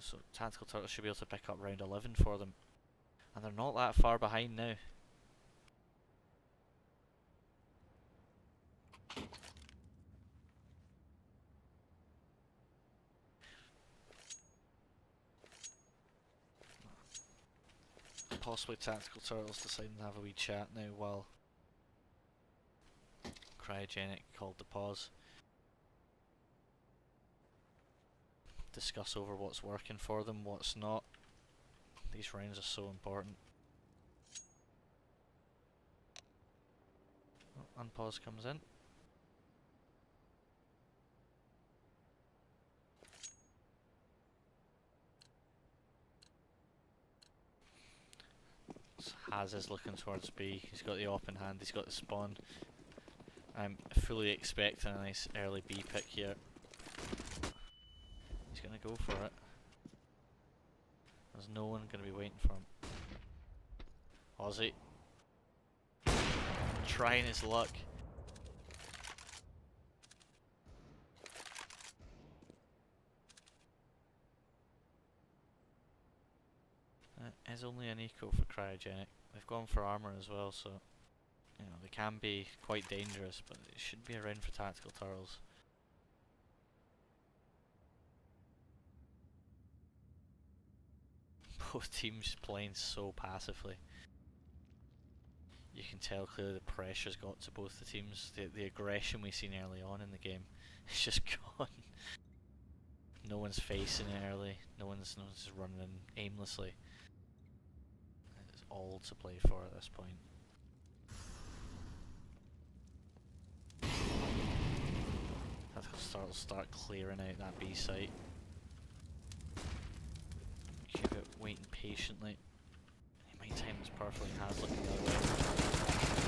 So Tactical Turtles should be able to pick up round 11 for them. And they're not that far behind now. Possibly Tactical Turtles deciding to have a wee chat now while Cryogenic called the pause. Discuss over what's working for them, what's not. These rounds are so important. Oh, unpause comes in. Has is looking towards B. He's got the op in hand, he's got the spawn. I'm fully expecting a nice early B pick here. He's gonna go for it. There's no one gonna be waiting for him. Ozzy. Trying his luck. It is only an eco for Cryogenic. They've gone for armor as well, so you know they can be quite dangerous, but it should be around for Tactical Turtles. Both teams playing so passively. You can tell clearly the pressure's got to both the teams. The aggression we've seen early on in the game is just gone. No one's facing it early. No one's just running aimlessly. It's all to play for at this point. Turtles start clearing out that B site. Keep it waiting patiently. He might time this perfectly and has looking the other way.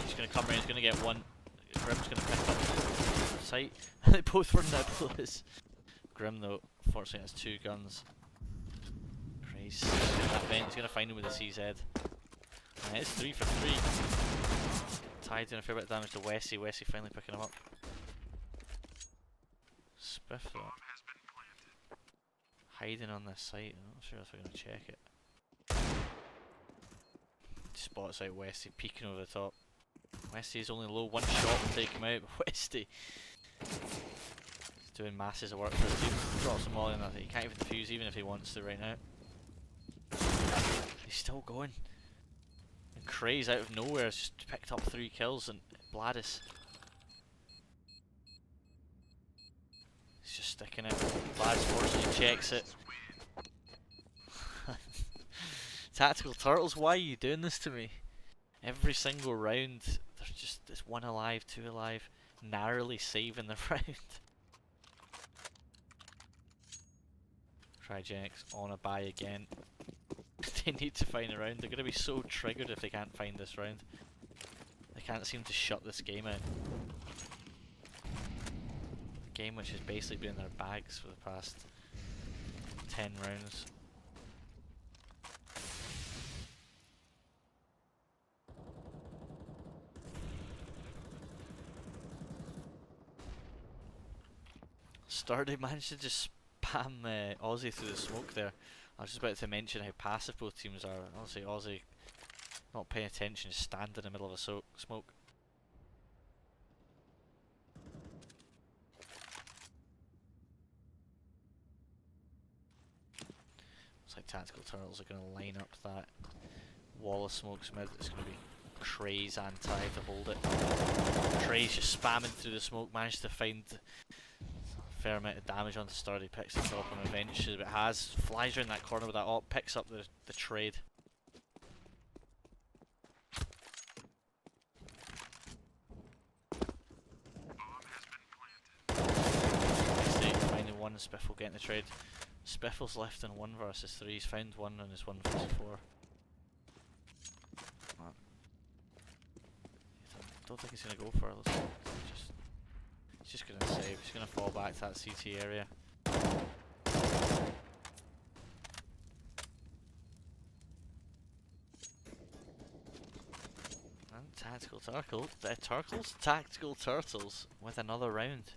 He's going to come around, he's going to get one. Grim's going to pick up the site. They both were nebulous. Grim though, fortunately has 2 guns. Christ. That vent, he's going to find him with a CZ. And it's 3 for 3. Tied doing a fair bit of damage to Wessie. Wessie finally picking him up. Spiff though. Hiding on this site. I'm not sure if we're going to check it. Spots out Westie peeking over the top. Westie's only low, 1 shot will take him out, but Westie is doing masses of work for the team. Drops them all in that he can't even defuse even if he wants to right now. He's still going. And Craze out of nowhere has just picked up 3 kills and Bladis. He's just sticking it. Bladis fortunately checks it. Tactical Turtles, why are you doing this to me? Every single round, there's just this 1 alive, 2 alive, narrowly saving the round. Cryogenics on a buy again. They need to find a round. They're going to be so triggered if they can't find this round. They can't seem to shut this game out. A game which has basically been in their bags for the past 10 rounds. Sturdy managed to just spam Aussie through the smoke there. I was just about to mention how passive both teams are. Honestly, Aussie not paying attention, just standing in the middle of a smoke. Looks like Tactical Turtles are going to line up that wall of smokes mid. It's going to be Craze and Ty to hold it. Craze just spamming through the smoke, managed to find fair amount of damage onto Sturdy, picks it up and eventually, but has flies around that corner with that op, picks up the trade. Finding one, Spiffle getting the trade. Spiffle's left in 1 versus 3. He's found one on his 1 versus 4. I don't think he's gonna go for it. He's just gonna save, he's gonna fall back to that CT area. And Tactical Turtles with another round.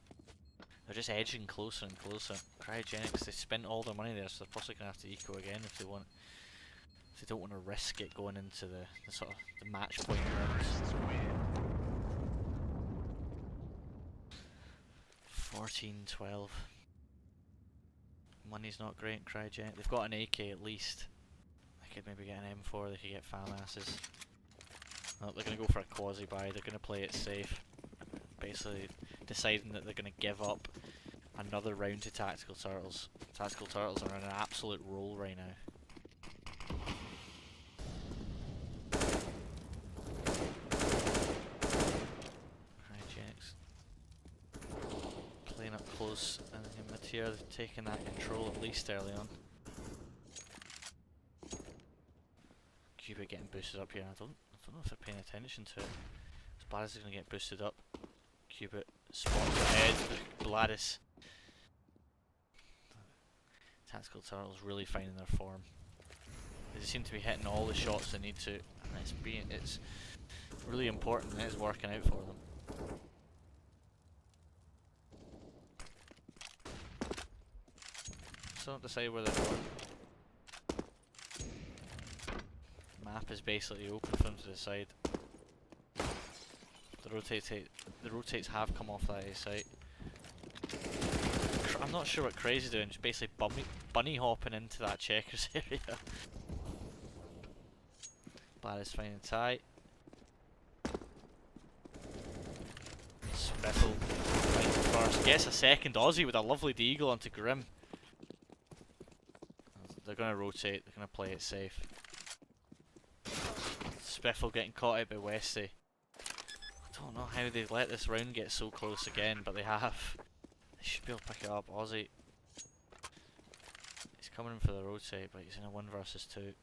They're just edging closer and closer. Cryogenics, they spent all their money there, so they're possibly gonna have to eco again if they want. If they don't want to risk it going into the sort of the match point rounds. 14-12. Money's not great in Cryogenic. They've got an AK at least. They could maybe get an M4, they could get FAMASs. Oh, they're going to go for a quasi-buy, they're going to play it safe. Basically deciding that they're going to give up another round to Tactical Turtles. Tactical Turtles are on an absolute roll right now. Close, and Mateer taking that control at least early on. Cuba getting boosted up here. I don't know if they're paying attention to it. Bladis is going to get boosted up. Cuba spots ahead with Bladis. Tactical Turtles really finding their form. They seem to be hitting all the shots they need to, and it's really important and it's working out for them. Still don't decide where they're going. Map is basically open for them to decide. The rotates have come off that A site. I'm not sure what Crazy's doing, just basically bunny hopping into that checkers area. Bladis finding tight. Spiffle first. Gets a second Aussie with a lovely deagle onto Grim. They're going to rotate, they're going to play it safe. Spiffle getting caught out by Westie. I don't know how they've let this round get so close again, but they have. They should be able to pick it up. Aussie. He's coming in for the roadside, but he's in a 1 versus 2.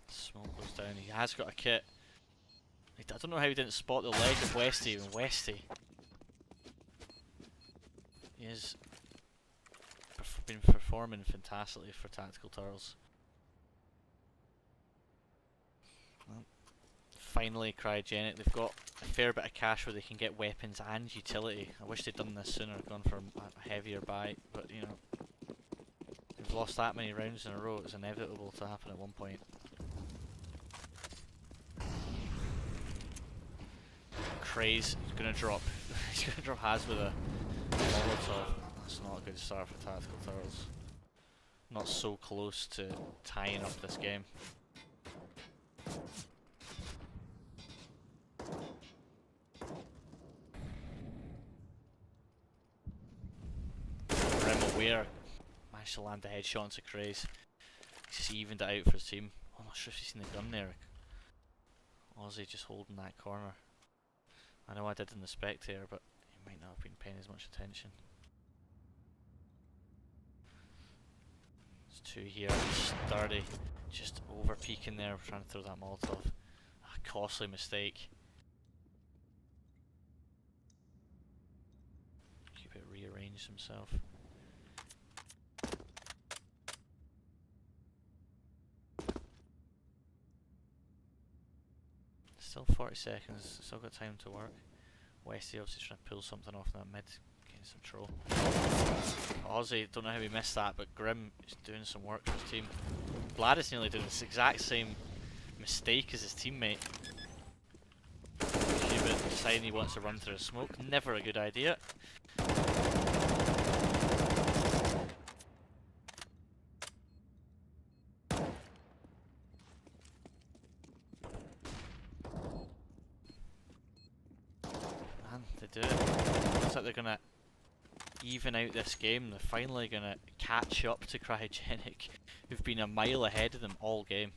Smoke goes down. He has got a kit. I don't know how he didn't spot the leg of Westy. And Westy, he has been performing fantastically for Tactical Turtles. Well, finally, Cryogenic. They've got a fair bit of cash where they can get weapons and utility. I wish they'd done this sooner, gone for a heavier buy, but you know, they've lost that many rounds in a row. It's inevitable to happen at one point. Craze is gonna drop. He's gonna drop Haz with a Molotov. That's not a good start for Tactical Turtles. Not so close to tying up this game. Rim aware. Managed to land a headshot into Craze. He's just evened it out for his team. I'm not sure if he's seen the gun there. Aussie just holding that corner. I know I did in the spectator, but he might not have been paying as much attention. There's 2 here, sturdy, just over peeking there, trying to throw that Molotov. A costly mistake. Keep it rearranged himself. Still 40 seconds, still got time to work. Westy obviously trying to pull something off that mid, getting some troll. Aussie, don't know how he missed that, but Grim is doing some work for his team. Gladys nearly doing this exact same mistake as his teammate. Cuban deciding he wants to run through a smoke, never a good idea. Do it. Looks like they're gonna even out this game. They're finally gonna catch up to Cryogenic, who've been a mile ahead of them all game.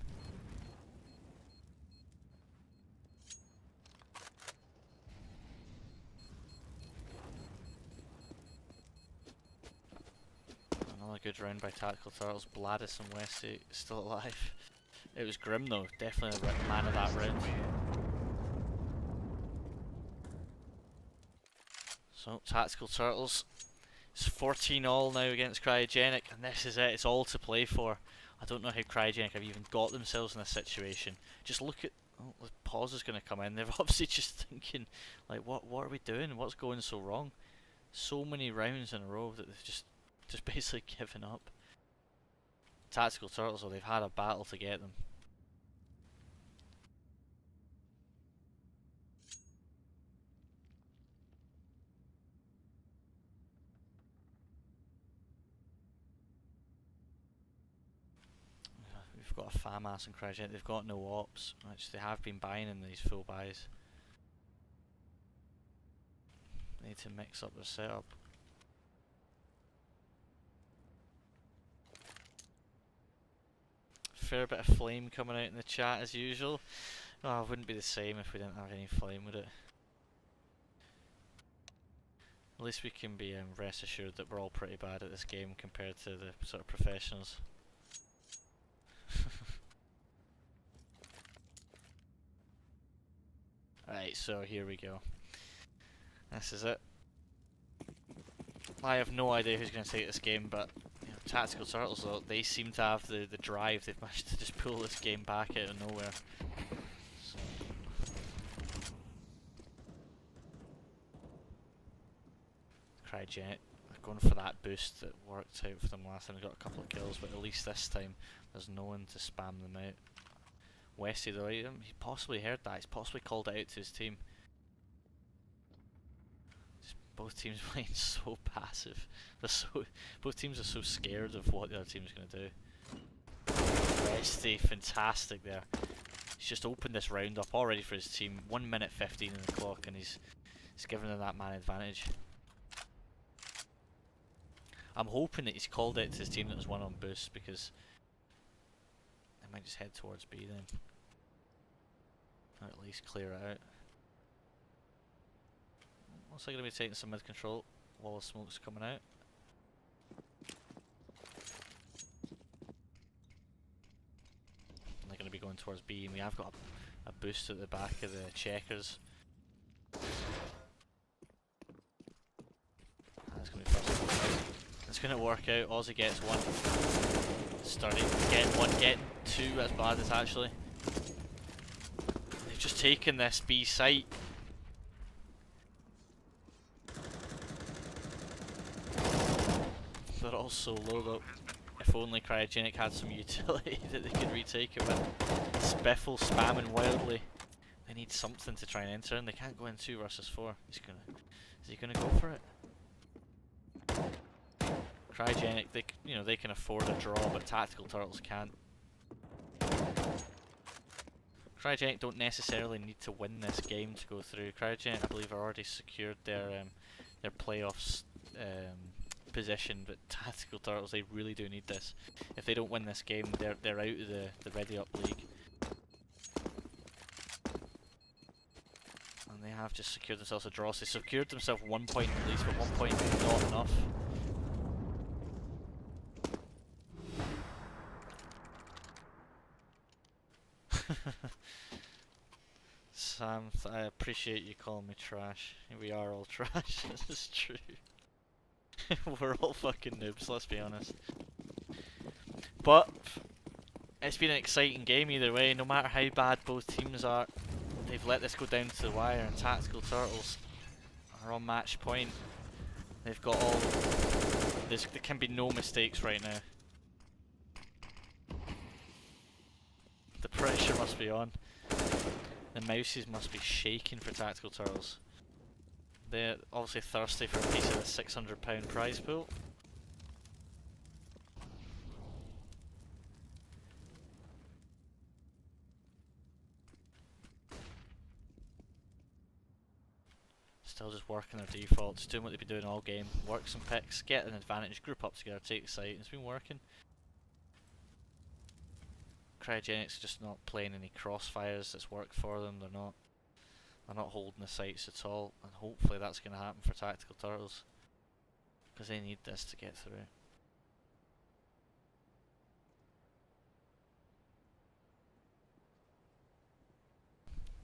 Another good round by Tactical Turtles. Bladis and Westy still alive. It was Grim though, definitely the man of that round. So, Tactical Turtles, it's 14-all now against Cryogenic, and this is it, it's all to play for. I don't know how Cryogenic have even got themselves in this situation. Just look at, oh, the pause is going to come in, they're obviously just thinking, like, what are we doing, what's going so wrong? So many rounds in a row that they've just basically given up. Tactical Turtles, though, they've had a battle to get them. We've got a FAMAS and Cryogenic, they've got no ops, which they have been buying in these full buys. They need to mix up their setup. Fair bit of flame coming out in the chat as usual. Oh, it wouldn't be the same if we didn't have any flame, would it? At least we can be rest assured that we're all pretty bad at this game compared to the sort of professionals. Right, so here we go. This is it. I have no idea who's going to take this game, but you know, Tactical Turtles, though, they seem to have the drive. They've managed to just pull this game back out of nowhere. So. Cryogenic, they're going for that boost that worked out for them last time. They got a couple of kills, but at least this time there's no one to spam them out. Westy though, he possibly heard that, he's possibly called it out to his team. Just both teams playing so passive. Both teams are so scared of what the other team's going to do. Westy, fantastic there. He's just opened this round up already for his team. 1 minute 15 on the clock, and he's given them that man advantage. I'm hoping that he's called out to his team that was one on boost, because might just head towards B then. Or at least clear it out. Also going to be taking some mid control while the smoke's coming out. And they're going to be going towards B, and we have got a boost at the back of the checkers. That's going to be first. It's going to work out. Aussie gets one. Sturdy. Getting one, getting two. That's bad, it's actually. They've just taken this B site. They're all so low though. If only Cryogenic had some utility that they could retake it with. Spiffle spamming wildly. They need something to try and enter, and they can't go in 2 versus 4. Is he gonna go for it? Cryogenic, they can afford a draw, but Tactical Turtles can't. Cryogenic don't necessarily need to win this game to go through. Cryogenic, I believe, have already secured their playoffs position, but Tactical Turtles, they really do need this. If they don't win this game, they're out of the RDYUP league. And they have just secured themselves a draw. So they secured themselves 1 point at least, but 1 point is not enough. Sam, I appreciate you calling me trash. We are all trash, this is true. We're all fucking noobs, let's be honest. But it's been an exciting game either way. No matter how bad both teams are, they've let this go down to the wire, and Tactical Turtles are on match point. They've got all... there can be no mistakes right now. The pressure must be on. The mouses must be shaking for Tactical Turtles. They're obviously thirsty for a piece of the £600 prize pool. Still just working their defaults, doing what they've been doing all game. Work some picks, get an advantage, group up together, take the site. It's been working. Cryogenic's just not playing any crossfires that's worked for them. They're not holding the sites at all, and hopefully that's going to happen for Tactical Turtles, because they need this to get through.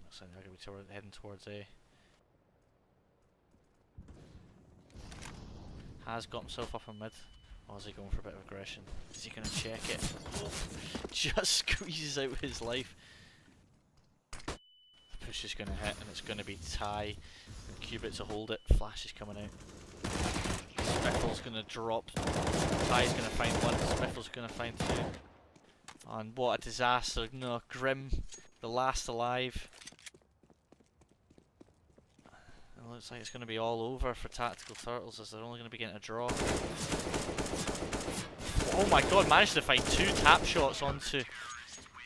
Looks like they're going to be heading towards A. Has got himself up in mid. Or is he going for a bit of aggression? Is he going to check it? Oh, just squeezes out his life. The push is going to hit, and it's going to be Ty and Cubit to hold it. Flash is coming out. Spiffle's going to drop. Ty's going to find one. Spiffle's going to find two. And what a disaster. No, Grim, the last alive. It looks like it's going to be all over for Tactical Turtles, as they're only going to be getting a draw. Oh my god, managed to find 2 tap shots onto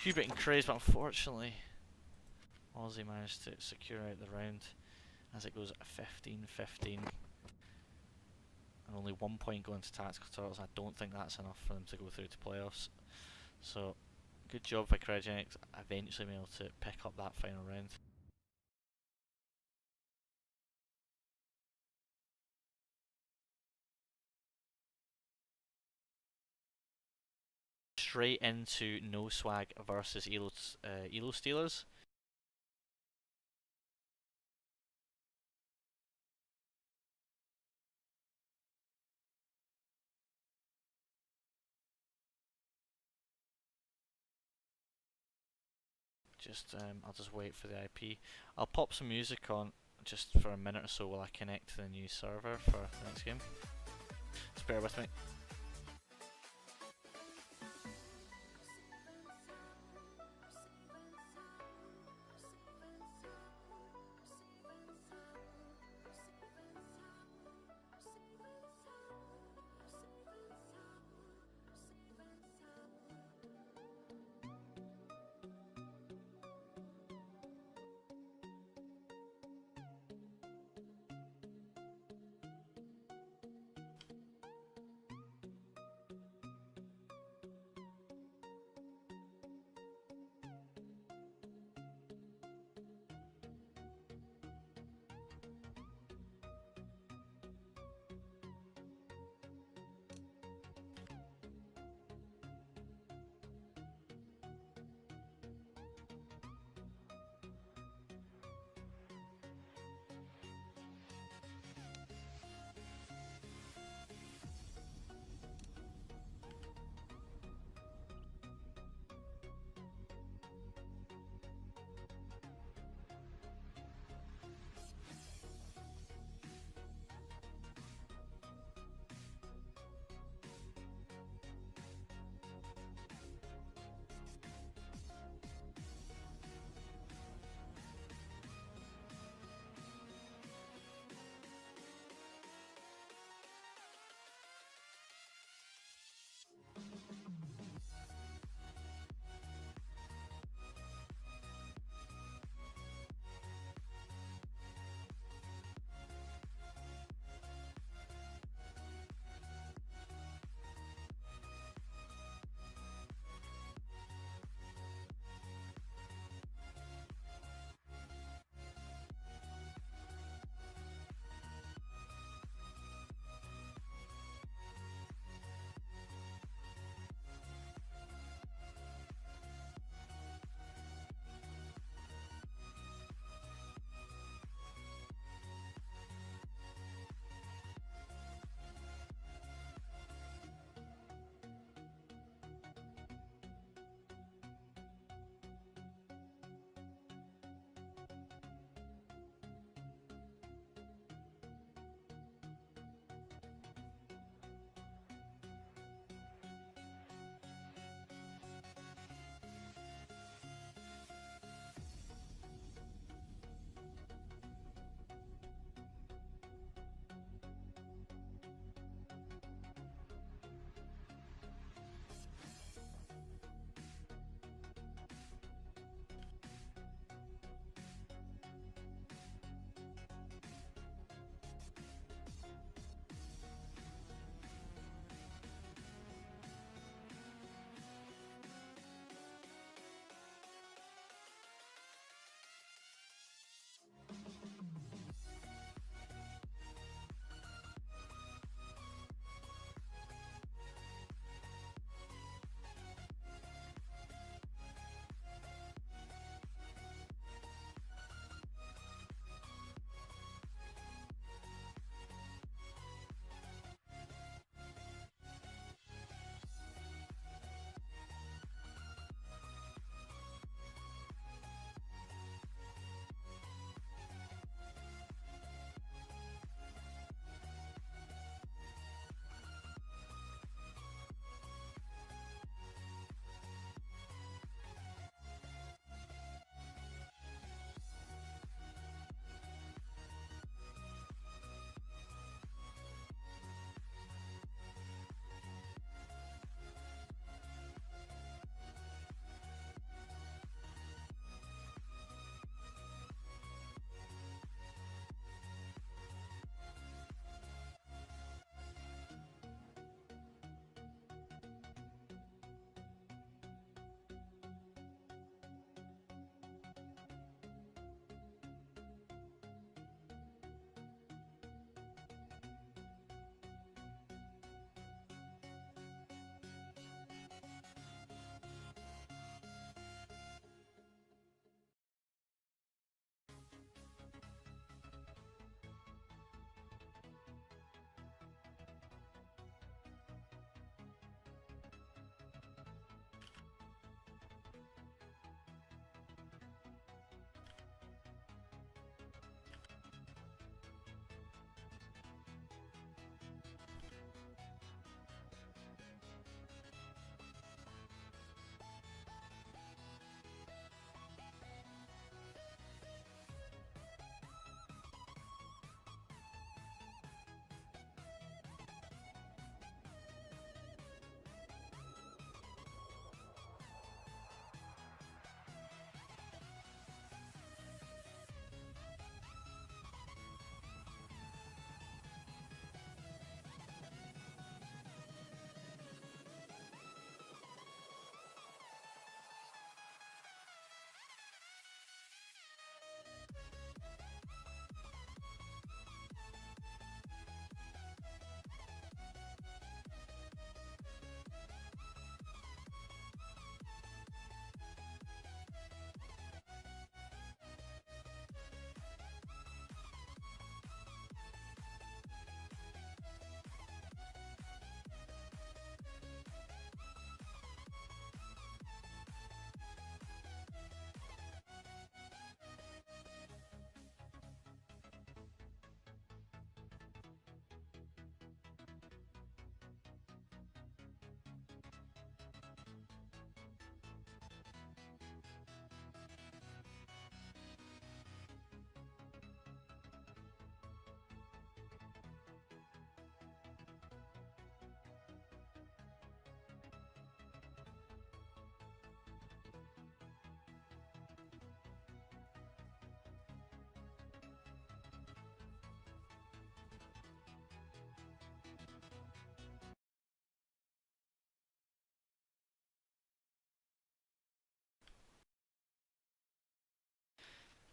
Hubert and Craze, but unfortunately Aussie managed to secure out the round as it goes 15-15. And only 1 point going to Tactical Turtles. I don't think that's enough for them to go through to playoffs. So, good job by Cryogenic, eventually being able to pick up that final round. Straight into No Swag versus Elo Stealers. I'll just wait for the IP. I'll pop some music on just for a minute or so while I connect to the new server for the next game. Just bear with me.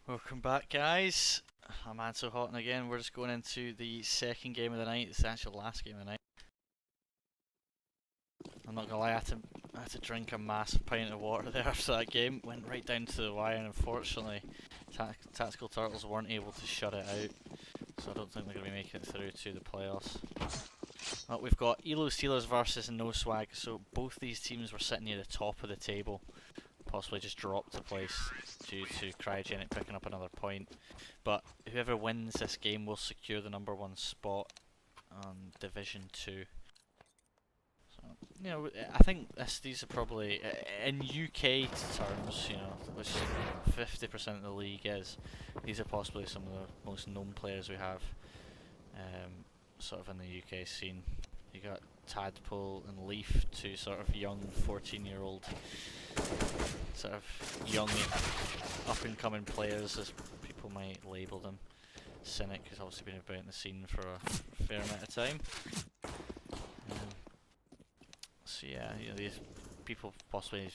Welcome back, guys. I'm Ansel Houghton again. We're just going into the second game of the night. It's the actual last game of the night. I'm not gonna lie, I had to drink a massive pint of water there after that game. Went right down to the wire, and unfortunately, Tactical Turtles weren't able to shut it out. So I don't think they're gonna be making it through to the playoffs. Well, we've got Elo Steelers versus No Swag. So both these teams were sitting near the top of the table. Possibly just dropped a place due to Cryogenic picking up another point. But whoever wins this game will secure the #1 spot on Division 2. So, you know, I think these are probably, in UK terms, you know, which 50% of the league is, these are possibly some of the most known players we have sort of in the UK scene. You got Tadpole and Leaf, two sort of young 14-year-old sort of young up-and-coming players, as people might label them. Cynic has obviously been about in the scene for a fair amount of time. So yeah, you know, these people possibly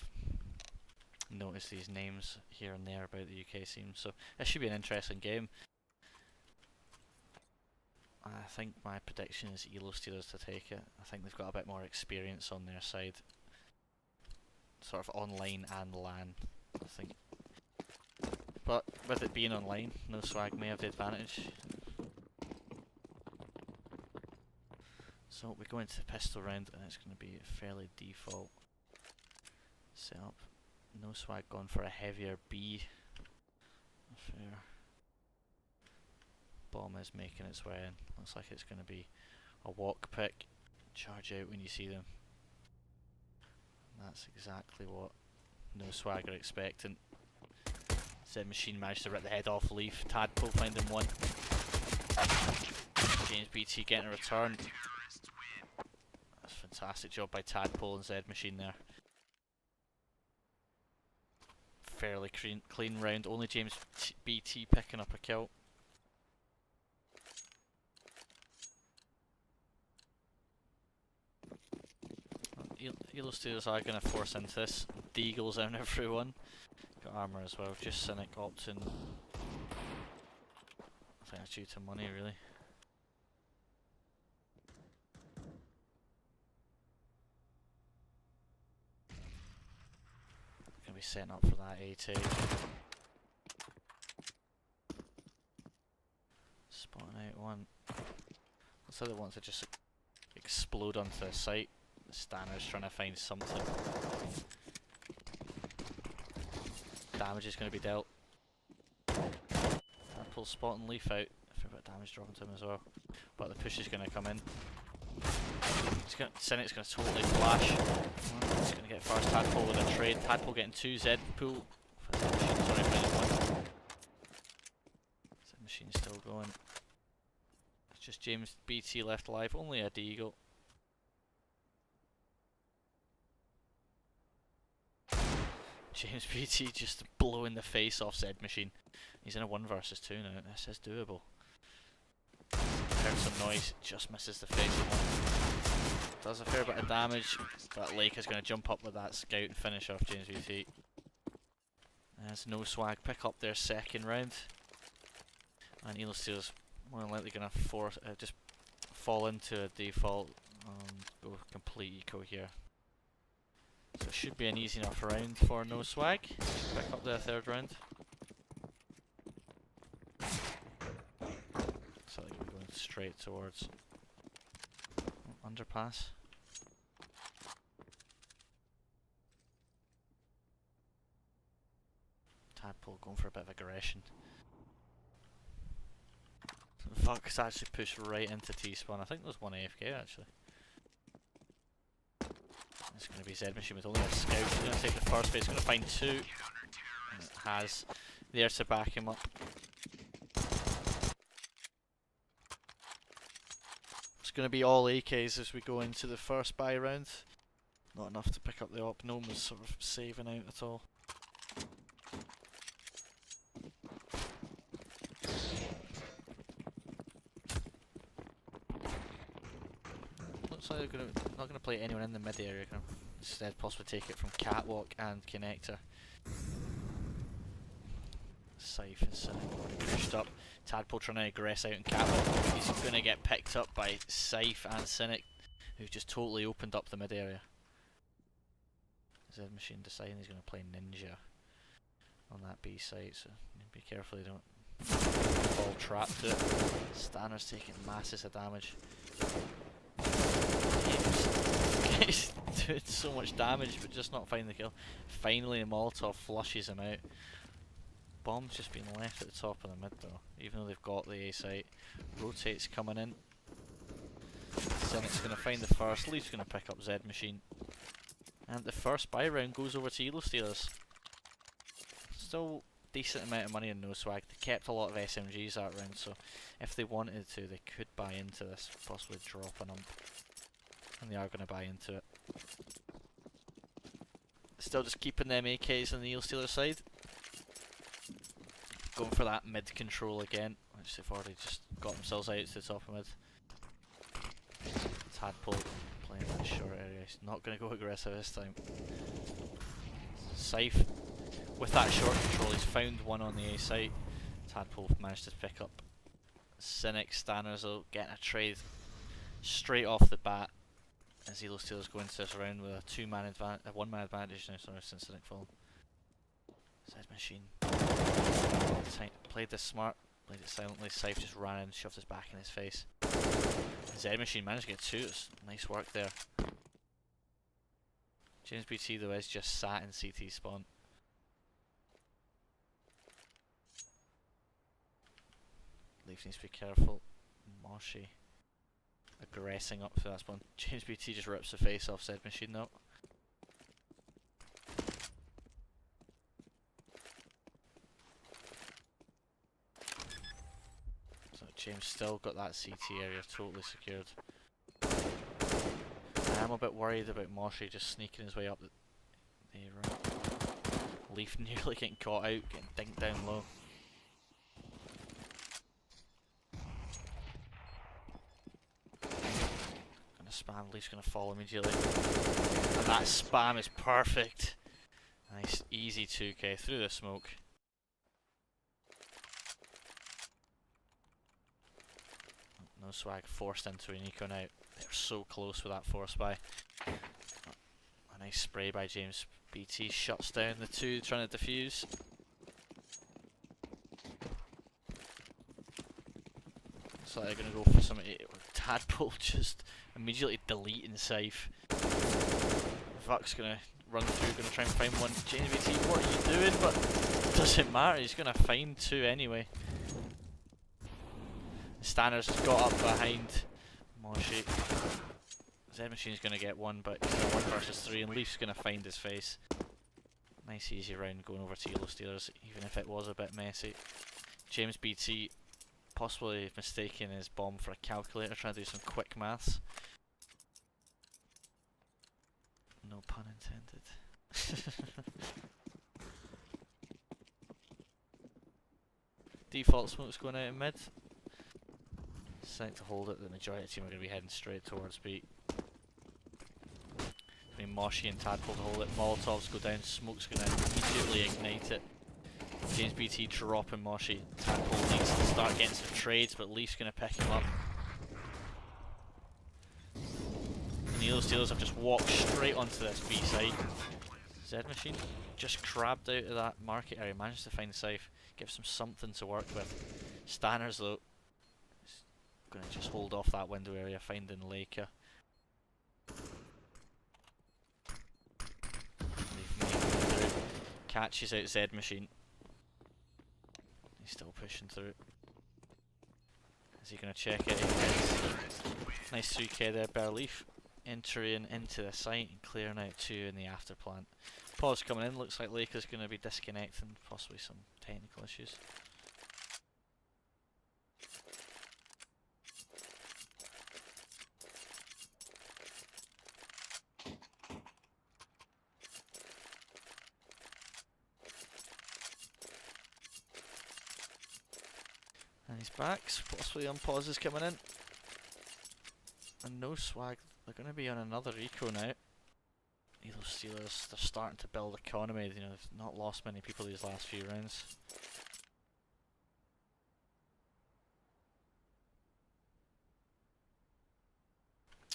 notice these names here and there about the UK scene, so it should be an interesting game. I think my prediction is Elo Steelers to take it. I think they've got a bit more experience on their side. Sort of online and LAN, I think. But with it being online, No Swag may have the advantage. So we go into the pistol round, and it's going to be a fairly default setup. No Swag going for a heavier B affair. Bomb is making its way in. Looks like it's going to be a walk pick. Charge out when you see them. And that's exactly what No Swag are expecting. Zed Machine managed to rip the head off Leaf. Tadpole finding one. James BT getting a return. That's a fantastic job by Tadpole and Zed Machine there. Fairly clean round. Only James BT picking up a kill. Elo Steelers are going to force into this. Deagles on everyone. Got armour as well. Just Cynic opting. I think it's due to money, really. Going to be setting up for that AT. Spotting out one. Looks like they want to just explode onto the site. Stanner's trying to find something. Damage is going to be dealt. Tadpole spotting Leaf out. A fair bit of damage dropping to him as well. But the push is going to come in. Cynic's going to totally flash. He's going to get first. Tadpole with a trade. Tadpole getting 2. Zed Pool. Sorry, for 1. Zed Machine still going. It's just James BT left alive. Only a Deagle. James BT just blowing the face off Zed Machine. He's in a 1 versus 2 now. This is doable. Heard some noise, just misses the face of one. Does a fair bit of damage, but Lake is going to jump up with that scout and finish off James BT. There's No Swag pick up their second round. And Elo Steelers more than likely going to just fall into a default and go complete eco here. So it should be an easy enough round for No Swag. Pick up their third round. So they're going straight towards underpass. Tadpole going for a bit of aggression. Vuck's actually pushed right into T-spawn. I think there's one AFK actually. It's going to be Zed Machine with only a scout. He's going to take the first base. He's going to find 2. And it has there to back him up. It's going to be all AKs as we go into the first buy round. Not enough to pick up the op. No one was sort of saving out at all. Looks like they're not going to play anyone in the mid area. Instead, possibly take it from Catwalk and Connector. Scythe and Cynic pushed up. Tadpole trying to aggress out and catwalk. He's going to get picked up by Scythe and Cynic, who've just totally opened up the mid area. Zed Machine deciding he's going to play Ninja on that B site, so be careful you don't fall trapped to it. Stanner's taking masses of damage. He's doing so much damage but just not finding the kill. Finally a Molotov flushes him out. Bomb's just been left at the top of the mid though, even though they've got the A site. Rotate's coming in. Cynic's going to find the first, Leaf's going to pick up Zed Machine. And the first buy round goes over to Elo Stealers. Still decent amount of money in no swag. They kept a lot of SMGs that round, so if they wanted to they could buy into this, possibly drop an ump. And they are going to buy into it. Still just keeping them AKs on the Elo Stealer side. Going for that mid control again, which they've already just got themselves out to the top of mid. Tadpole playing that short area, he's not going to go aggressive this time. Scythe, with that short control, he's found one on the A site. Tadpole managed to pick up Cynic. Stanners though, getting a trade straight off the bat as Elo Steelers go into this round with a one-man advantage now, sorry, since Cynic fall. Zed Machine played this smart, played it silently. Scythe just ran in, shoved his back in his face. Zed Machine managed to get two. It's nice work there. James BT though is just sat in CT spawn. Leaf needs to be careful. Moshi aggressing up for that spawn. James BT just rips the face off Zed Machine though. James still got that CT area totally secured. I'm a bit worried about Moshi just sneaking his way up the ramp. Leaf nearly getting caught out, getting dinked down low. Gonna spam, Leaf's gonna fall immediately. And that spam is perfect. Nice, easy 2k through the smoke. No swag, forced into an eco now. They were so close with that force buy. A nice spray by James BT, shuts down the two trying to defuse. Looks like they're going to go for some Tadpole just immediately deleting Scythe. Vuck's going to run through, going to try and find one. James BT, what are you doing? But it doesn't matter, he's going to find two anyway. Stanners has got up behind Moshi. Zed Machine's going to get one, but it's 1 versus 3 and Leaf's going to find his face. Nice easy round going over to Elo Steelers, even if it was a bit messy. James BT possibly mistaking his bomb for a calculator, trying to do some quick maths. No pun intended. Default smoke's going out in mid. Cynic to hold it, the majority of the team are going to be heading straight towards B. I mean, Moshi and Tadpole to hold it, Molotovs go down, smoke's going to immediately ignite it. James BT dropping Moshi, Tadpole needs to start getting some trades, but Leaf's going to pick him up. And the Elo Steelers have just walked straight onto this B side. Zed Machine just crabbed out of that market area, managed to find Scythe, gives him something to work with. Stanners though, going to just hold off that window area, finding Leica. Catches out Zed Machine. He's still pushing through. Is he going to check it? Nice 3k there, Leaf entering into the site and clearing out two in the after plant. Pause coming in, looks like Leica's going to be disconnecting, possibly some technical issues. And he's back, possibly on pauses coming in. And no swag, they're going to be on another eco now. Elo Steelers, they're starting to build economy, you know, they've not lost many people these last few rounds.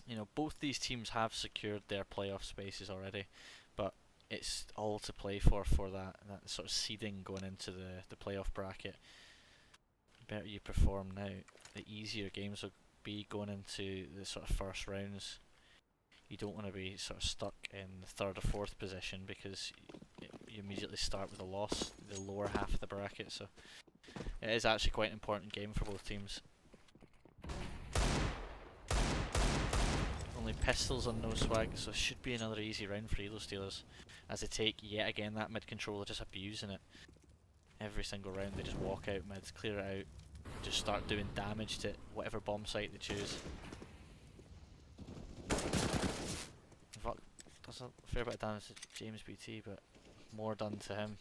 You know, both these teams have secured their playoff spaces already, but it's all to play for that sort of seeding going into the playoff bracket. The better you perform now, the easier games will be going into the sort of first rounds. You don't want to be sort of stuck in the third or fourth position because you immediately start with a loss, the lower half of the bracket. So it is actually quite an important game for both teams. Only pistols on no swag, so it should be another easy round for Elo Steelers as they take yet again that mid control. They're just abusing it every single round. They just walk out mid, clear it out, just start doing damage to whatever bomb site they choose. Fuck, does a fair bit of damage to James BT, but more done to him.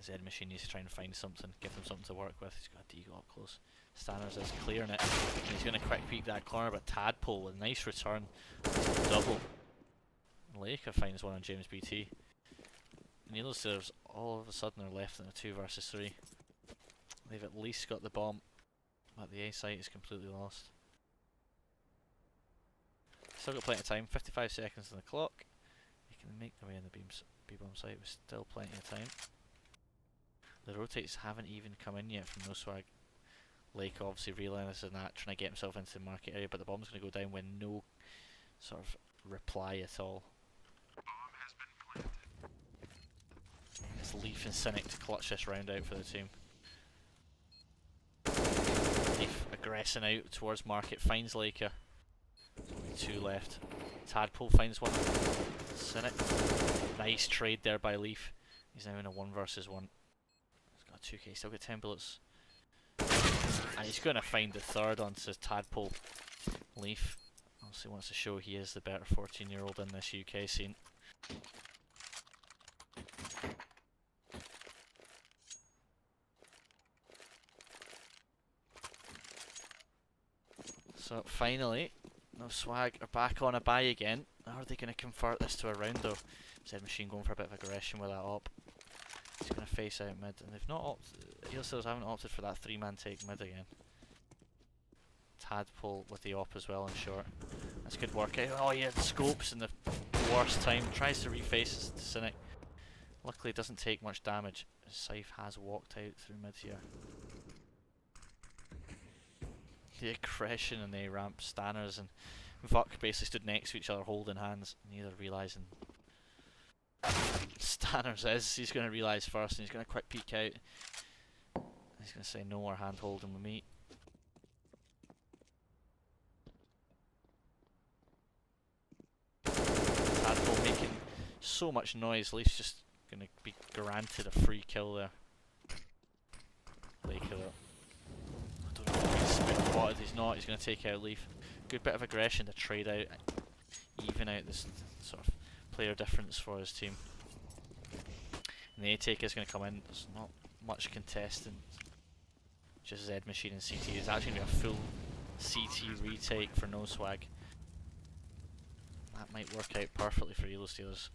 Zed Machine needs to try and find something, give them something to work with. He's got a Deagle up close. Stanners is clearing it. And he's going to quick peek that corner, but Tadpole with a nice return. Double. Laker finds one on James BT. Elo Steelers all of a sudden are left in a 2 versus 3. They've at least got the bomb, but the A site is completely lost. Still got plenty of time, 55 seconds on the clock. They can make their way on the B-bomb site with still plenty of time. The rotates haven't even come in yet from no swag. Lake obviously realising that, trying to get himself into the market area, but the bomb's going to go down with no sort of reply at all. It's Leaf and Cynic to clutch this round out for the team. Leaf aggressing out towards market, finds Laker. Only 2 left. Tadpole finds one. Cynic. Nice trade there by Leaf. He's now in a 1 versus 1. He's got 2k, still got 10 bullets. And he's going to find the third onto Tadpole. Leaf obviously wants to show he is the better 14-year-old in this UK scene. So finally, no swag are back on a buy again. Are they going to convert this to a round though? Zed Machine going for a bit of aggression with that op. He's going to face out mid, and they've not opted. Elo Steelers haven't opted for that 3-man take mid again. Tadpole with the op as well in short. That's good work out. Oh yeah, the scopes in the worst time. Tries to reface to Cynic. Luckily it doesn't take much damage. Scythe has walked out through mid here. The aggression and the ramp. Stanners and Vuck basically stood next to each other holding hands, neither realising. Stanners is, he's going to realise first and he's going to quick peek out. He's going to say no more hand holding with me. Tadpole making so much noise, Leaf's just going to be granted a free kill there. Laker though. I don't know if he's spit spotted, he's not, he's going to take out Leaf. Good bit of aggression to trade out, even out this sort of player difference for his team. And the A-take is going to come in, there's not much contestant. Just Zed Machine and CT. It's actually going to be a full CT retake for no swag. That might work out perfectly for Elo Steelers.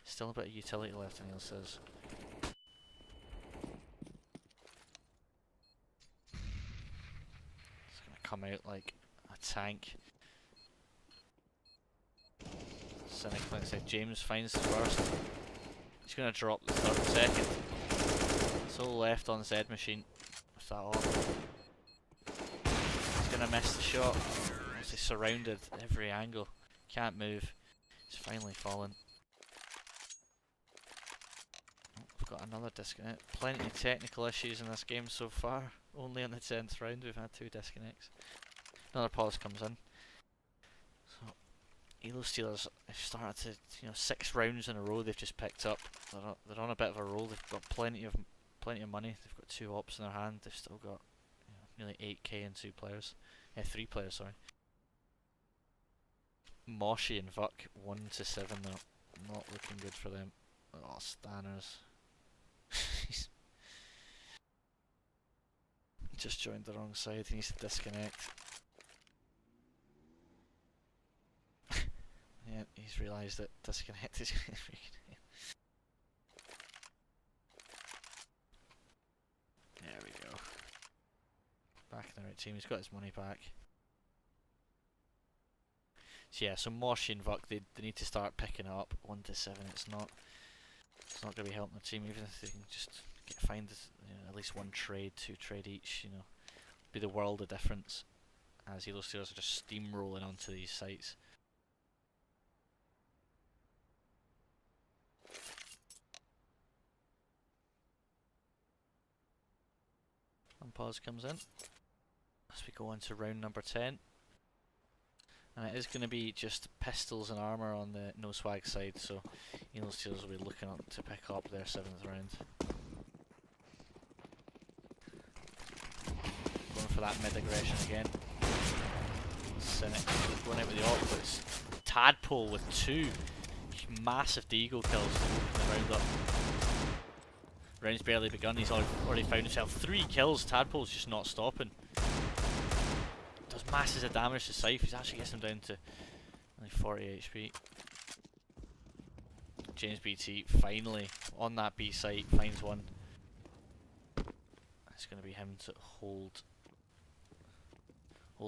Still a bit of utility left in Elo Steelers. It's going to come out like a tank. Cynic, like I said, James finds the first. He's going to drop the third second. So left on Zed Machine with that off. He's going to miss the shot. He's surrounded every angle. Can't move. He's finally fallen. Oh, we've got another disconnect. Plenty of technical issues in this game so far. Only in the 10th round we've had 2 disconnects. Another pause comes in. So Elo Steelers have started to, 6 rounds in a row they've just picked up. They're on a bit of a roll. They've got plenty of money. They've got 2 ops in their hand. They've still got nearly 8k in 2 players. 3 players, sorry. Moshi and Vuck 1-7 though. Not looking good for them. Oh, Stanners. Just joined the wrong side. He needs to disconnect. Yeah, he's realised that disconnect is going to be. There we go. Back in the right team. He's got his money back. So yeah, so Morshy and Vuk, they need to start picking it up. 1 to 7. It's not going to be helping the team, even if they can just find at least one trade, 2 trade each. Be the world of difference as Elo Steelers are just steamrolling onto these sites. And pause comes in as we go on to round number 10. And it is going to be just pistols and armour on the no swag side, so Elo Steelers will be looking up to pick up their 7th round. Going for that mid aggression again. Cynic going out with the op, but it's Tadpole with 2 massive deagle kills to open the round up. Round's barely begun, he's already found himself 3 kills. Tadpole's just not stopping. Does masses of damage to Scythe. He actually gets him down to only 40 HP. James BT finally on that B site finds one. It's going to be him to hold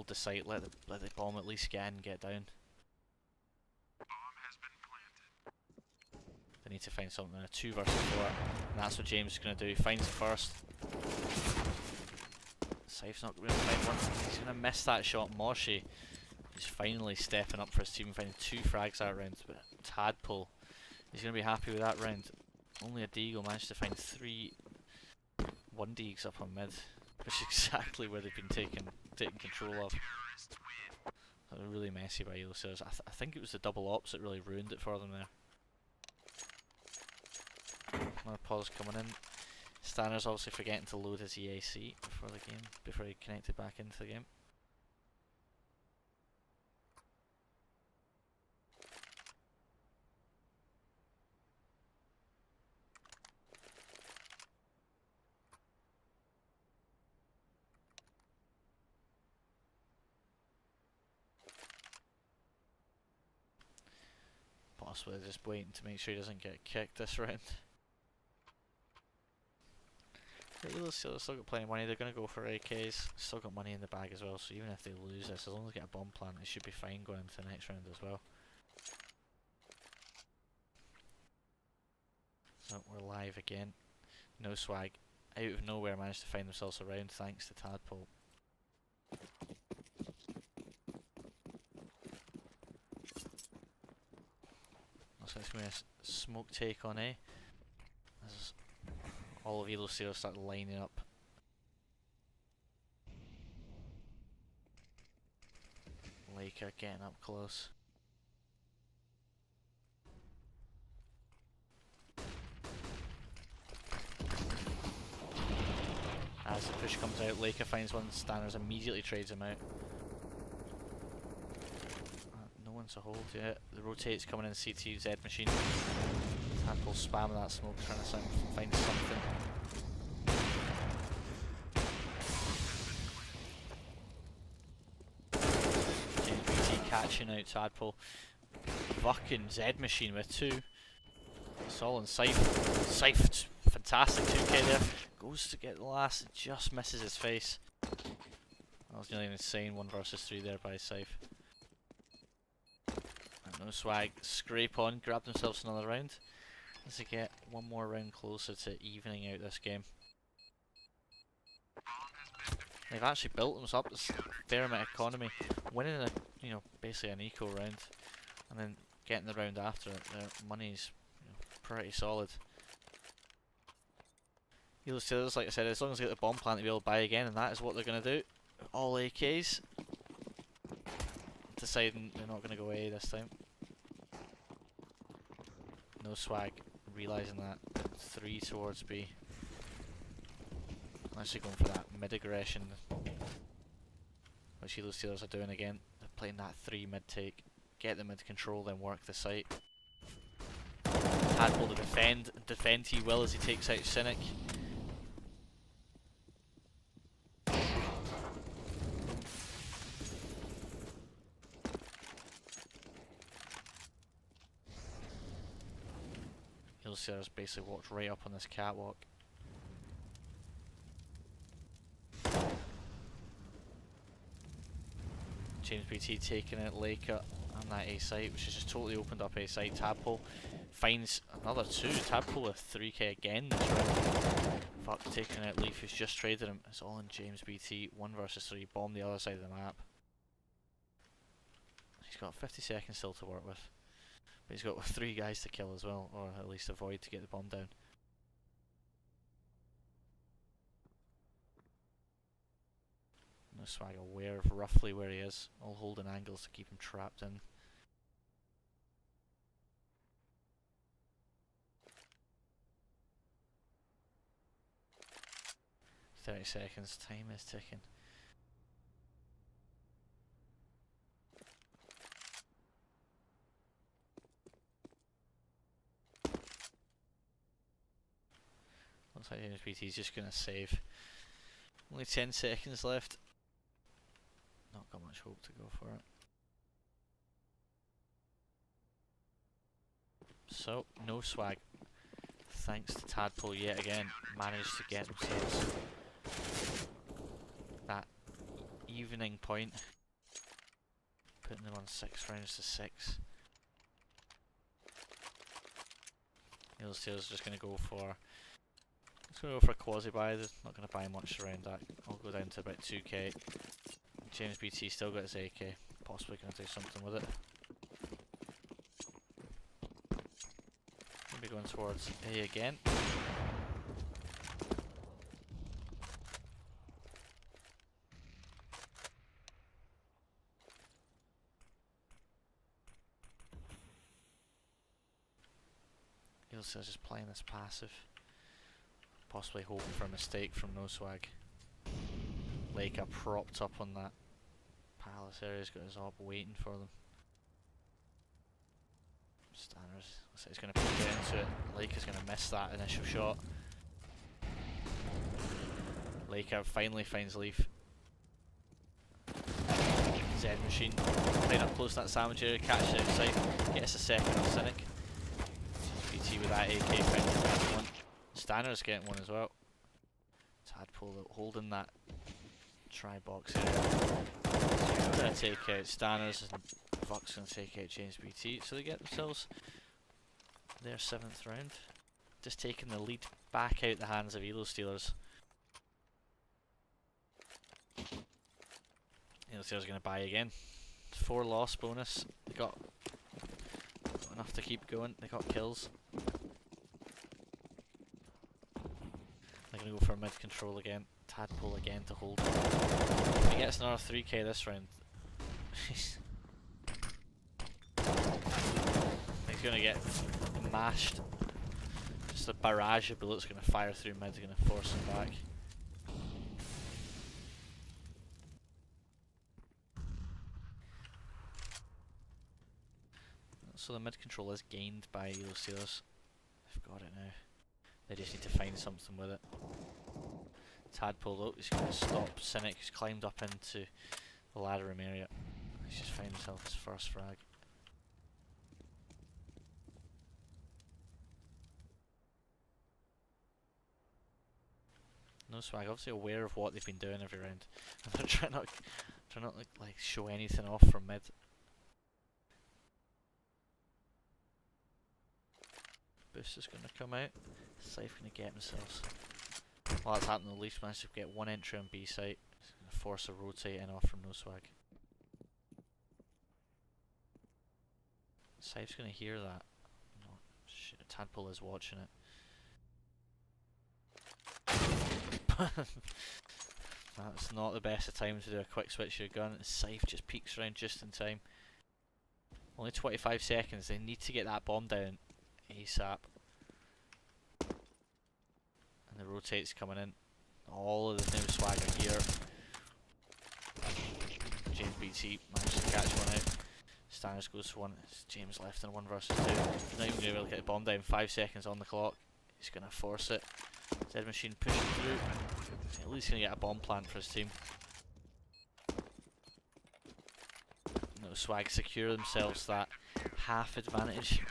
the site, let the bomb at least get in, get down. They need to find something in a 2 versus 4, and that's what James is going to do. He finds it first. Scythe's not going to find one. He's going to miss that shot. Morshy is finally stepping up for his team and finding 2 frags that round. But Tadpole, he's going to be happy with that round. Only a Deagle managed to find 3 1Deags up on mid, which is exactly where they've been taking control of. That was really messy by Elo Steelers. I think it was the double ops that really ruined it for them there. Another pause coming in. Stanner's obviously forgetting to load his EAC before he connected back into the game. Possibly just waiting to make sure he doesn't get kicked this round. Elo Steelers still got plenty of money. They're going to go for AKs. Still got money in the bag as well, so even if they lose this, as long as they get a bomb plant, they should be fine going into the next round as well. So we're live again. No swag. Out of nowhere managed to find themselves a round thanks to Tadpole. So it's going to be a smoke take on A. As all of Elo Steelers start lining up. Laker getting up close. As the push comes out, Laker finds one, Stanners immediately trades him out. No one's a hold yet. The rotate's coming in CT, Z machine. Tadpole spamming that smoke, trying to find something. BT catching out Tadpole. Fucking Z machine with 2. It's all on Scythe. Scythe, fantastic 2k there. Goes to get the last, it just misses his face. That was nearly an insane 1 versus 3 there by Scythe. No swag, scrape on, grab themselves another round. As they get one more round closer to evening out this game. They've actually built themselves up a fair amount of economy, winning a, basically an eco round, and then getting the round after it. Their money's pretty solid. Elo Steelers, like I said, as long as they get the bomb plant, they'll be able to buy again, and that is what they're going to do. All AKs. Deciding they're not going to go A this time. No swag, realising that. 3 towards B. Actually going for that mid aggression, which Elo Steelers are doing again. They're playing that 3 mid take. Get the mid control, then work the site. Tadpole to defend he will as he takes out Cynic. Elo Steelers basically walked right up on this catwalk. James BT taking out Laker on that A site, which has just totally opened up A site. Tadpole finds another 2. Tadpole with 3k again this round. Fuck, taking out Leaf, who's just traded him. It's all in James BT. 1 versus 3. Bomb the other side of the map. He's got 50 seconds still to work with. But he's got 3 guys to kill as well, or at least avoid to get the bomb down. No Swag aware of roughly where he is, all holding angles to keep him trapped in. "30 seconds, time is ticking." Looks like James BT's just gonna save. Only 10 seconds left. Not got much hope to go for it. So, no Swag. Thanks to Tadpole yet again, managed to get themselves that evening point, putting them on 6 rounds to 6. Yellowtail's just going to go for a quasi buy. They're not going to buy much around that. I'll go down to about 2k. James BT still got his AK, possibly going to do something with it. Maybe going towards A again. Yellowtail's just playing this passive, possibly hoping for a mistake from no Swag. Laker propped up on that palace area, he's got his op waiting for them. Stanners, looks like he's going to get into it. Laker's going to miss that initial shot. Laker finally finds Leaf. Z Machine playing up close to that sandwich area, catches it outside, gets a second on Cynic. BT with that AK finds the second one. Stanner's getting one as well. Tadpole holding that tri-box area. He's going to take out Stanners and Vuck's going to take out James BT, so they get themselves their 7th round. Just taking the lead back out the hands of Elo Stealers. Elo Stealers are going to buy again. 4 loss bonus. They got enough to keep going. They got kills. They're going to go for mid control again. Tadpole again to hold. If he gets another 3k this round, he's going to get mashed. Just a barrage of bullets going to fire through mid, going to force him back. So the mid control is gained by Elo Stealers. They've got it now. They just need to find something with it. Tadpole though, he's going to stop Cynic, who's climbed up into the ladder room area. He's just found himself his first frag. No Swag, obviously aware of what they've been doing every round. And they're trying not like show anything off from mid. Boost is going to come out. Safe going to get themselves. While that's happening, the Leafs managed to get one entry on B site. It's going to force a rotate in off from no Swag. Sife's going to hear that. No, shit, Tadpole is watching it. That's not the best of time to do a quick switch of your gun. Scythe just peeks around just in time. Only 25 seconds. They need to get that bomb down ASAP. And the rotate's coming in. All of the new Swag are here. James BT managed to catch one out. Stanners goes for one. It's James left in 1 versus 2. He's not even going to be able to get the bomb down. 5 seconds on the clock. He's going to force it. Z Machine pushing through. At least going to get a bomb plant for his team. No Swag secure themselves that half advantage.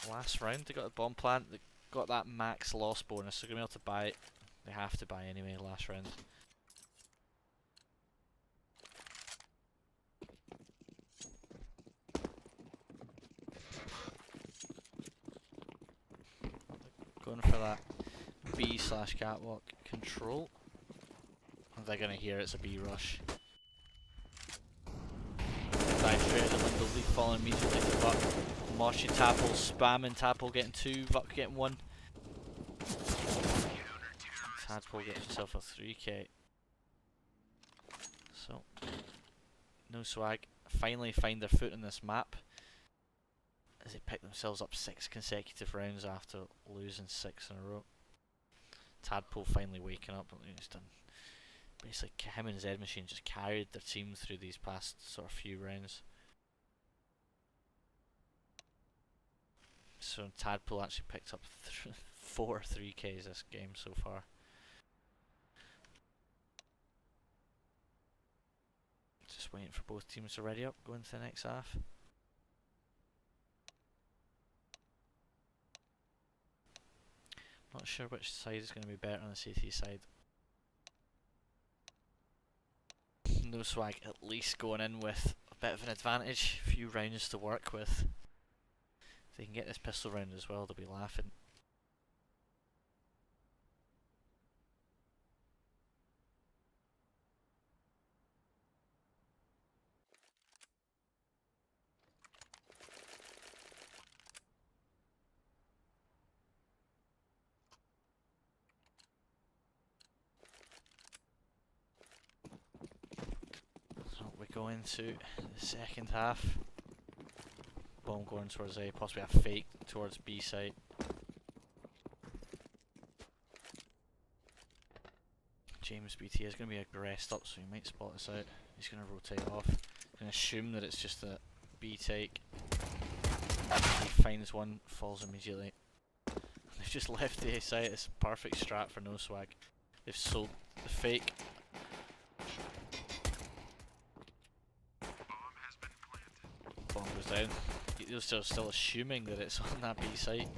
Last round they got a bomb plant. They got that max loss bonus. So they're going to be able to buy it. They have to buy anyway last round. going for that B/catwalk control. And they're gonna hear it's a B rush. Dive straight at the window, lead falling immediately to Buck. Moshi Tapple spamming, Tapple getting 2, Buck getting 1. Tadpole gets himself a 3k. So, No Swag finally find their foot in this map as they pick themselves up 6 consecutive rounds after losing 6 in a row. Tadpole finally waking up. He's done basically, him and Z Machine just carried their team through these past sort of few rounds. So Tadpole actually picked up 4 3Ks this game so far. Just waiting for both teams to ready up, go into the next half. Not sure which side is going to be better on the CT side. No Swag at least going in with a bit of an advantage, a few rounds to work with. If they can get this pistol round as well, they'll be laughing. Go into the second half. Bomb going towards A, possibly a fake towards B site. James BT is going to be aggressed up, so he might spot us out. He's going to rotate off. He's going to assume that it's just a B take. He finds one, falls immediately. They've just left the A site. It's a perfect strat for No Swag. They've sold the fake. Bomb goes down. They're still assuming that it's on that B site.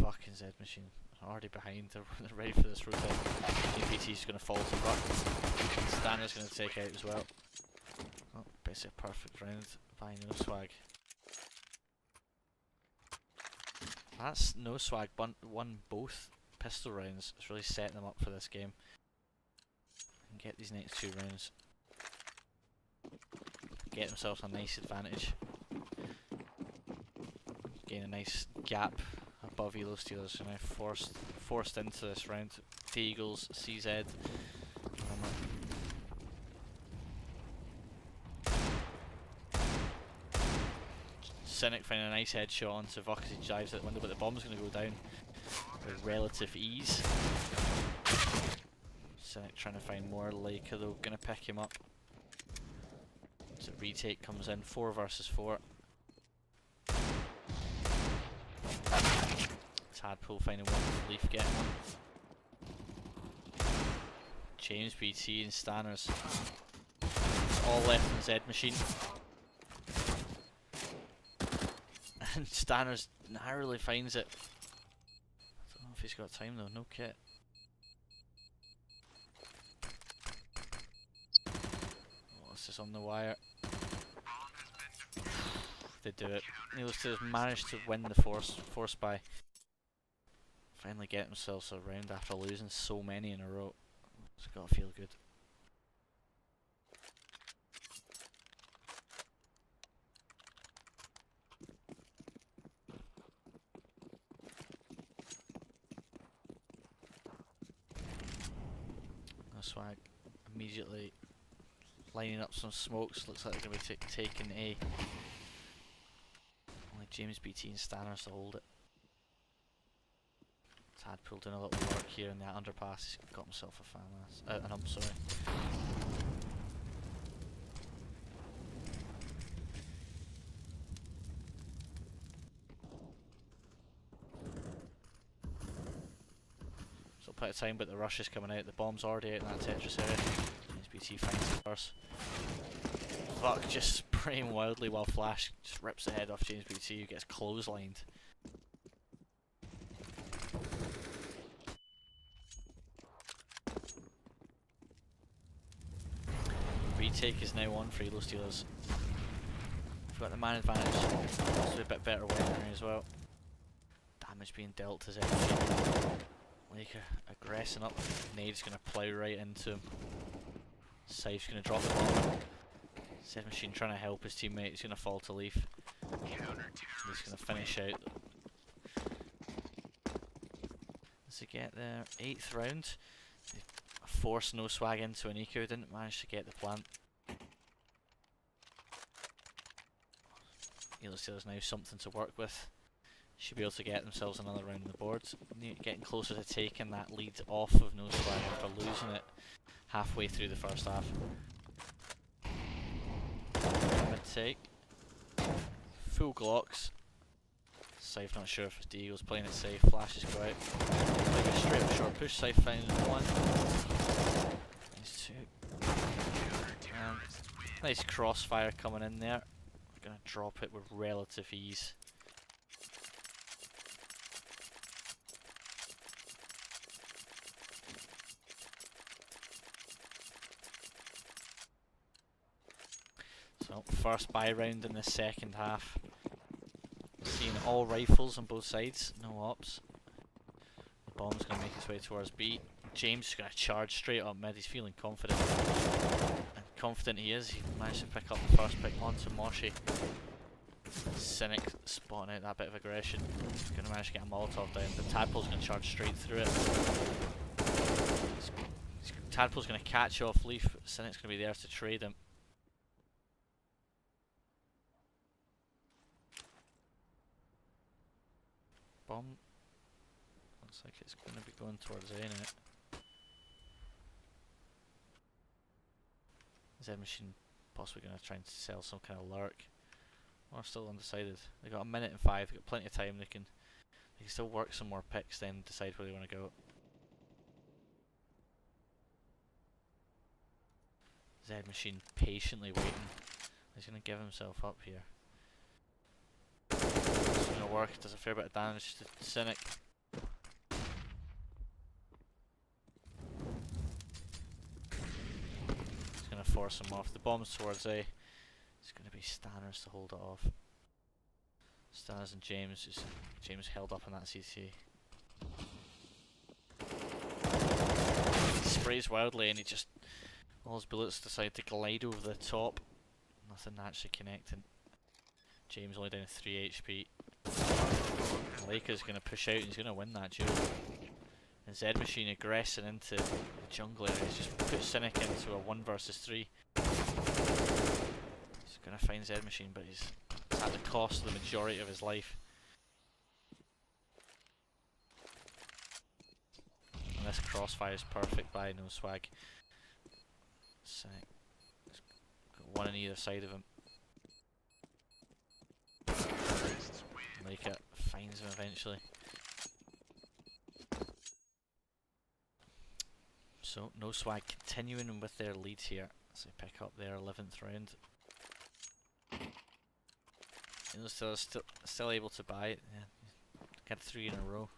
Fucking Z Machine already behind. They're ready for this rotate. GPT's going to fall to Buck. Stanner's going to take out as well. Oh, basically a perfect round by No Swag. That's No Swag won both pistol rounds. It's really setting them up for this game. And get these next 2 rounds. Get themselves a nice advantage. Gain a nice gap above Elo Steelers. So now forced into this round. The Eagles, CZ. Cynic finding a nice headshot onto Vuk as he dives out the window, but the bomb's going to go down with relative ease. Cynic trying to find more. Leica though, going to pick him up. So retake comes in, 4 versus 4. Tadpole finding one, Leaf getting one. James BT and Stanners all left in Z Machine. And Stanners narrowly finds it. I don't know if he's got time though, no kit. Oh, this is on the wire. They do it. Needless to managed to win the force by. Finally get themselves a round after losing so many in a row. It's gotta feel good. No Swag immediately lining up some smokes. Looks like they're going to be taking A. Only James BT and Stanners to hold it. Tadpole doing a little work here in that underpass. He's got himself a fan ass. And I'm sorry. So plenty of time, but the rush is coming out. The bomb's already out in that Tetris area. James BT finds it first. Fuck, just spraying wildly while Flash just rips the head off James BT, who gets clotheslined. Retake is now on for Elo Steelers. We've got the man advantage, so a bit better weaponry as well. damage being dealt to Z Machine. Laker aggressing up. Nade's going to plough right into him. Scythe's going to drop the bomb. Z Machine trying to help his teammate. He's going to fall to Leaf. He's going to finish out. Does he get there? 8th round. Forced no swag into an eco. Didn't manage to get the plant. There's now something to work with. Should be able to get themselves another round on the board. Getting closer to taking that lead off of no swag after losing it halfway through the first half. Mid take. Full Glocks. Scythe not sure if Deagle's playing it safe. Flashes go out. Like a straight up short push. Scythe finds one. Nice two. Nice crossfire coming in there. We're going to drop it with relative ease. So, first buy round in the second half. Seeing all rifles on both sides, no ops. The bomb's going to make its way towards B. James is going to charge straight up mid, he's feeling confident. And confident he is, he managed to pick up the first pick onto Moshi. Cynic spotting out that bit of aggression. He's going to manage to get a Molotov down, but Tadpole's going to charge straight through it. Tadpole's going to catch off Leaf, Cynic's going to be there to trade him. Bomb looks like it's going to be going towards A now. Z Machine possibly going to try and sell some kind of lurk. Or still undecided. They got a minute and 5. They got plenty of time. They can still work some more picks, then decide where they want to go. Z Machine patiently waiting. He's going to give himself up here. It's going to work. Does a fair bit of damage to Cynic. He's going to force him off. The bomb's towards A. It's going to be Stanners to hold it off. Stanners and James. James held up on that CC. He sprays wildly and he just... all his bullets decide to glide over the top. Nothing actually connecting. James only down to 3 HP. Laker's going to push out and he's going to win that duel. And Z Machine aggressing into the jungle area. He's just put Cynic into a 1 versus 3. He's going to find Z Machine, but he's at the cost of the majority of his life. And this crossfire is perfect by no swag. Cynic. Got one on either side of him. Laker finds him eventually. So, no swag continuing with their lead here as they pick up their 11th round. Still able to buy it. Yeah. Get 3 in a row.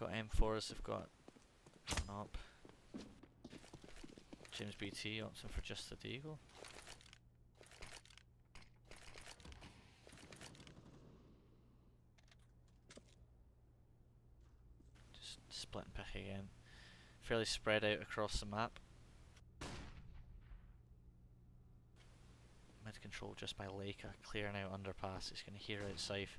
Got M4s, they've got an op. James BT opting for just the Deagle. Just split and pick again. Fairly spread out across the map. Mid control just by Laker, clearing out underpass. He's going to hear out Scythe.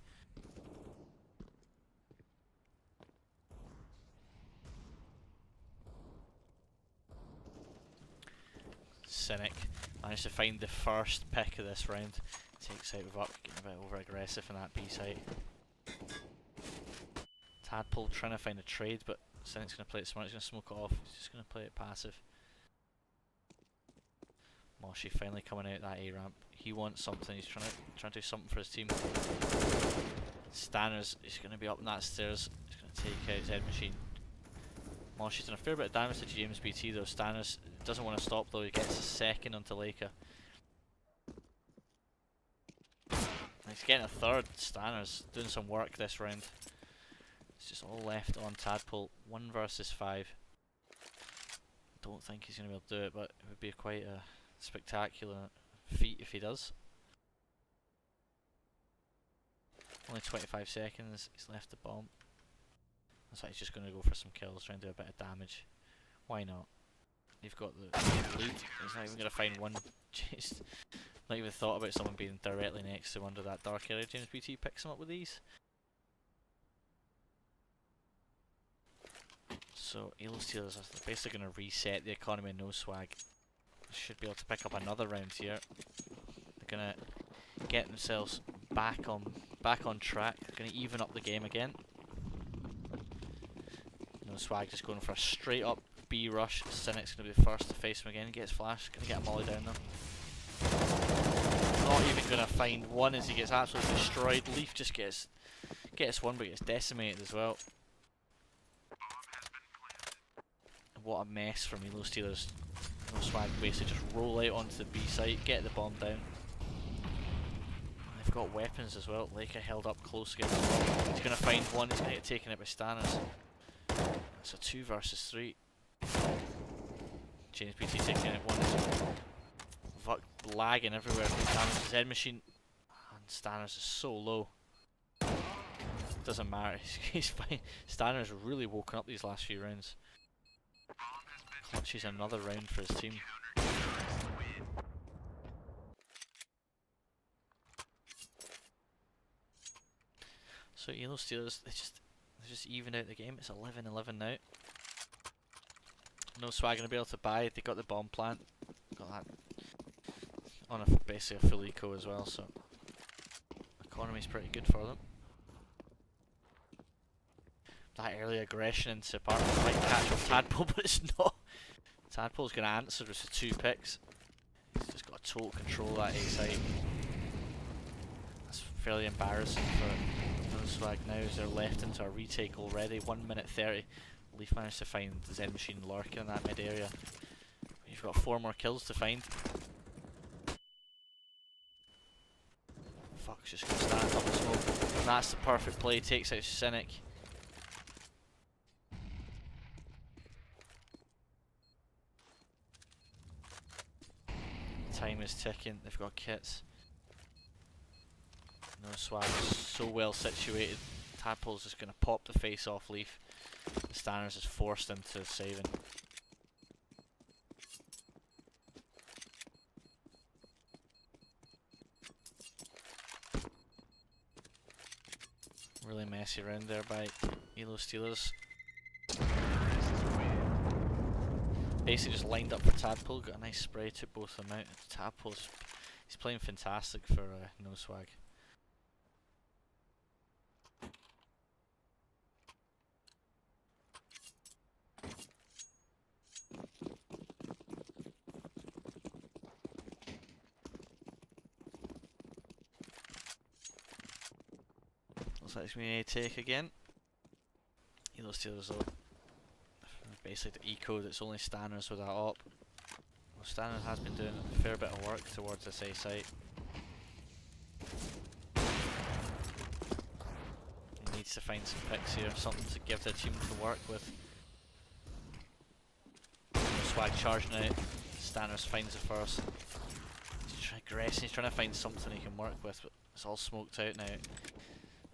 Cynic managed to find the first pick of this round. Takes out Vuck, getting a bit over aggressive in that B site. Tadpole trying to find a trade, but Cynic's going to play it smart. He's going to smoke it off. He's just going to play it passive. Moshi finally coming out that A ramp. He wants something. He's trying to do something for his team. Stanners is going to be up on that stairs. He's going to take out Z Machine. Moshi's done a fair bit of damage to James BT though. Stanners doesn't want to stop though. He gets a second onto Laker. He's getting a third. Stanners doing some work this round. It's just all left on Tadpole. 1 versus 5. Don't think he's going to be able to do it, but it would be quite a spectacular feat if he does. Only 25 seconds. He's left the bomb. Looks like he's just going to go for some kills, try and do a bit of damage. Why not? You've got the lead. He's not even going to find one. Just not even thought about someone being directly next to under that dark area. James BT picks him up with these. So Elo Steelers are basically going to reset the economy. No swag. Should be able to pick up another round here. They're going to get themselves back on track. They're going to even up the game again. No swag just going for a straight up B rush. Cynic's going to be the first to face him again. Gets flash. Going to get a molly down though. Not even going to find one as he gets absolutely destroyed. Leaf just gets one but gets decimated as well. What a mess from Elo Steelers. No swag basically just roll out onto the B site, get the bomb down. They've got weapons as well. Leica held up close against the wall. He's going to find one, he's going to get taken out by Stanners. It's a 2 versus 3. James BT taking out one. Fuck, lagging everywhere from Stanners' head machine. And Stanners is so low. Doesn't matter, he's fine. Stanners really woken up these last few rounds. Clutches another round for his team. So Elo Steelers, they just even out the game. It's 11-11 now. No swag gonna be able to buy. They got the bomb plant. Got that on basically a full eco as well. So economy's pretty good for them. That early aggression into apartment might catch up Tadpole, but it's not. Tadpole's going to answer with the 2 picks. He's just got total control of that A site. That's fairly embarrassing for No Swag now as they're left into a retake already. 1 minute 30. Leaf managed to find the Zen machine lurking in that mid area. You've got 4 more kills to find. Fuck's just going to stand up and smoke. And that's the perfect play. Takes out Cynic. Time is ticking, they've got kits. No swag, so well situated. Tadpole's just going to pop the face off Leaf. Stanners is forced into saving. Really messy round there by Elo Steelers. Basically just lined up for Tadpole, got a nice spray, took both of them out. Tadpole's, he's playing fantastic for No Swag. Looks like it's going to be a take again. Elo Steelers though. Basically the eco that's only Stanners with that op. Well, Stanners has been doing a fair bit of work towards this A site. He needs to find some picks here, something to give the team to work with. Swag charging out, Stanners finds it first. He's aggressing, he's trying to find something he can work with, but it's all smoked out now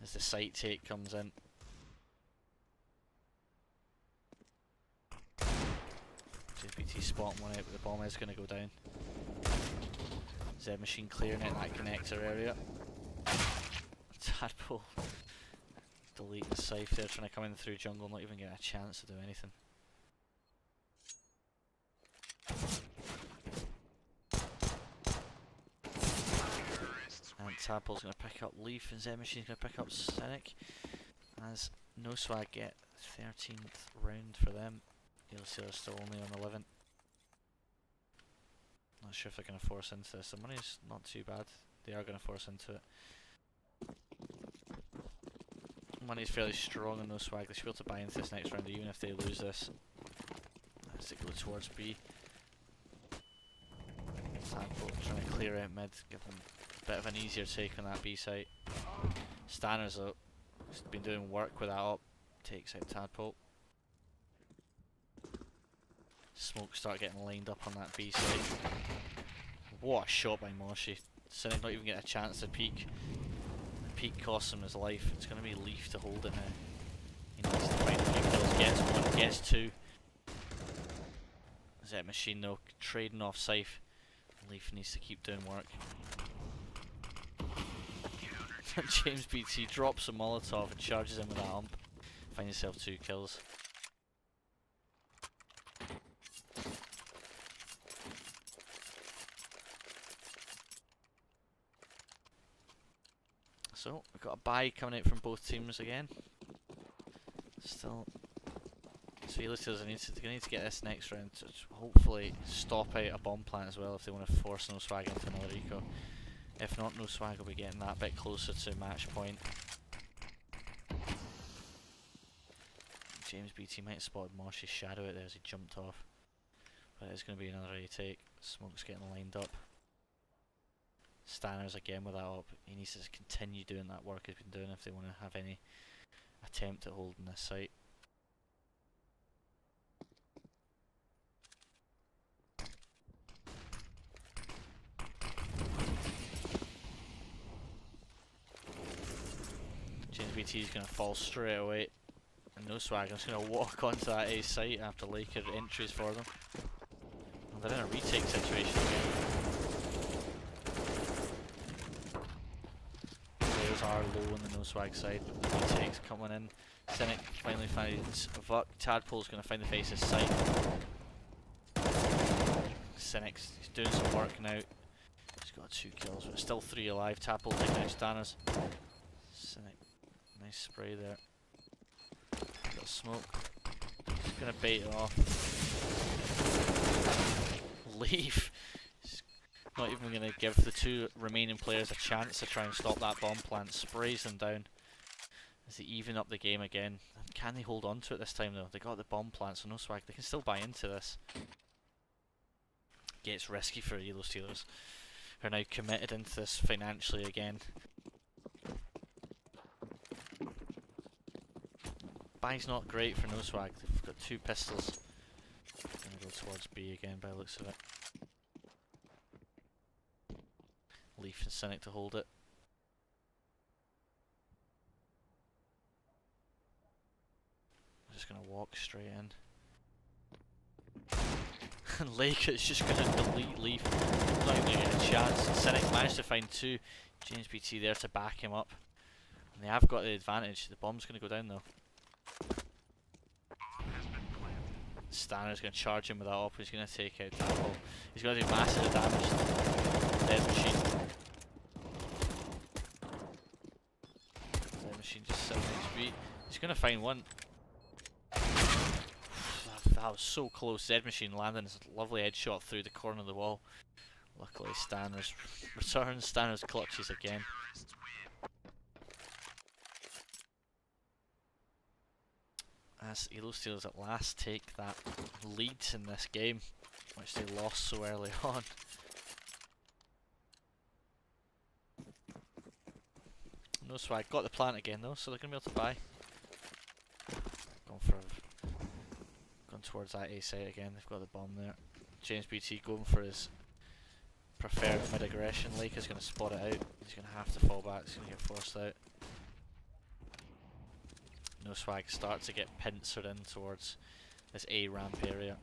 as the site take comes in. JPT spotting one out, but the bomb is going to go down. Z machine clearing out that connector area. Tadpole deleting the scythe there, trying to come in through jungle, not even getting a chance to do anything. And Tadpole's going to pick up Leaf, and Z machine's going to pick up Cynic. As No Swag get 13th round for them. You'll see they're still only on 11. Not sure if they're going to force into this. The money's not too bad. They are going to force into it. Money's fairly strong on No Swag. They should be able to buy into this next round even if they lose this. As they go towards B. Tadpole trying to clear out mid, give them a bit of an easier take on that B site. Stanners though, has been doing work with that up. Takes out Tadpole. Smoke start getting lined up on that B side. What a shot by Moshi. Cynic not even getting a chance to peek. The peek costs him his life. It's going to be Leaf to hold it now. He needs to find gets one, gets two. Z Machine though, trading off Scythe. Leaf needs to keep doing work. James BT drops a Molotov and charges him with that ump. Find yourself 2 kills. So, we've got a buy coming out from both teams again. Still. So Ulysses are going to need to get this next round to hopefully stop out a bomb plant as well if they want to force No Swag into another eco. If not, No Swag will be getting that bit closer to match point. James BT might have spotted Mosh's shadow out there as he jumped off. But it's going to be another retake. Smoke's getting lined up. Stanners again with that up. He needs to continue doing that work he's been doing if they want to have any attempt at holding this site. James BT is going to fall straight away. And No Swag is going to walk onto that A site after Laker entries for them. Well, they're in a retake situation again. Players are low on the No Swag side, but the retake's coming in. Cynic finally finds Vuck. Tadpole's going to find the face's site. Cynic's doing some work now. He's got 2 kills, but still 3 alive. Tadpole taking out Stanners. Cynic, nice spray there. Got smoke. Just gonna bait it off. Leaf. He's not even gonna give the 2 remaining players a chance to try and stop that bomb plant. Sprays them down as they even up the game again. Can they hold on to it this time though? They got the bomb plant, so No Swag. They can still buy into this. Gets risky for Elo Steelers, who are now committed into this financially again. Buy's not great for No Swag. They've got 2 pistols. Gonna go towards B again by the looks of it. Leaf and Cynic to hold it. I'm just gonna walk straight in. And Lake is just gonna delete Leaf. Not even gonna get a chance. Cynic managed to find 2. James BT there to back him up. And they have got the advantage. The bomb's gonna go down though. Stanner's going to charge him with that op. He's going to take out Tadpole. He's going to do massive damage to Dead Machine. Dead Machine just 7 HP. He's going to find one. That was so close. Dead Machine landing his lovely headshot through the corner of the wall. Luckily Stanners returns. Stanners clutches again. As Elo Steelers at last take that lead in this game, which they lost so early on. No Swag got the plant again though, so they're going to be able to buy. Going towards that A site again, they've got the bomb there. James BT going for his preferred mid-aggression. Lake is going to spot it out, he's going to have to fall back, he's going to get forced out. No Swag starts to get pincered in towards this A ramp area.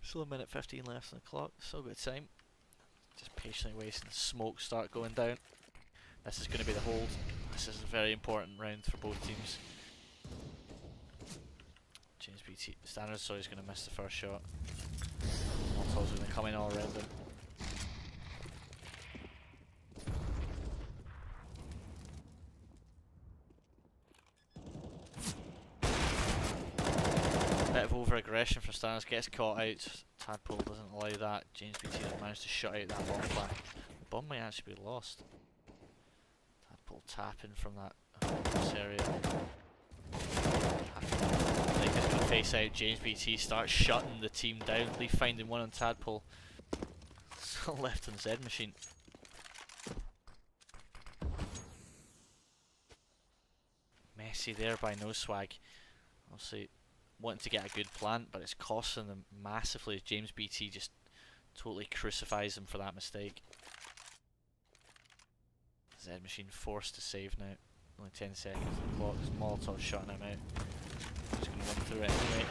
Still a minute 15 left on the clock, still good time. Just patiently waiting the smoke start going down. This is going to be the hold. This is a very important round for both teams. James BT Standards, so he's going to miss the first shot. Molotov's going to come in all around him. Bit of over-aggression from Standards, gets caught out. Tadpole doesn't allow that. James BT has managed to shut out that bomb plant. The bomb might actually be lost. Tadpole tapping from that area. Leaf is going to face out. James BT starts shutting the team down. Leaf finding one on Tadpole. Still left on Z Machine. Messy there by No Swag. I'll see. wanting to get a good plant, but it's costing them massively. James BT just totally crucifies them for that mistake. Z Machine forced to save now. Only 10 seconds on the clock. Molotov shutting him out. He's going to run through it anyway.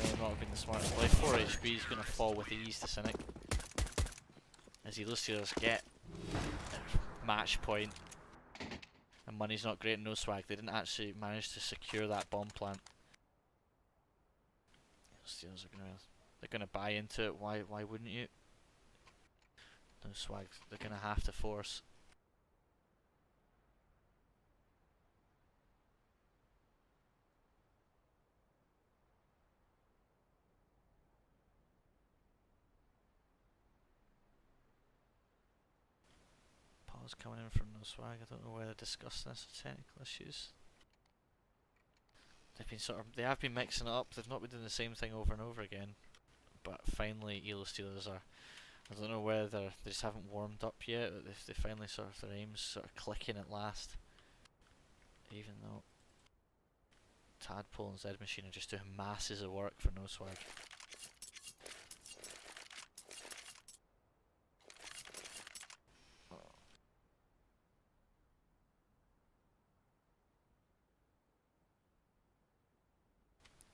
May not have been the smartest play. 4 HP is going to fall with ease to Cynic. As the Lucios get match point. And money's not great, no swag. They didn't actually manage to secure that bomb plant. Steelers are they're gonna buy into it. Why wouldn't you? No swag. They're gonna have to force. Pause coming in from no swag. I don't know whether they're discussing this or technical issues. They have been mixing it up. They've not been doing the same thing over and over again. But finally, Elo Steelers are. I don't know whether they just haven't warmed up yet. But they finally sort of their aims sort of clicking at last. Even though Tadpole and Z Machine are just doing masses of work for no swag.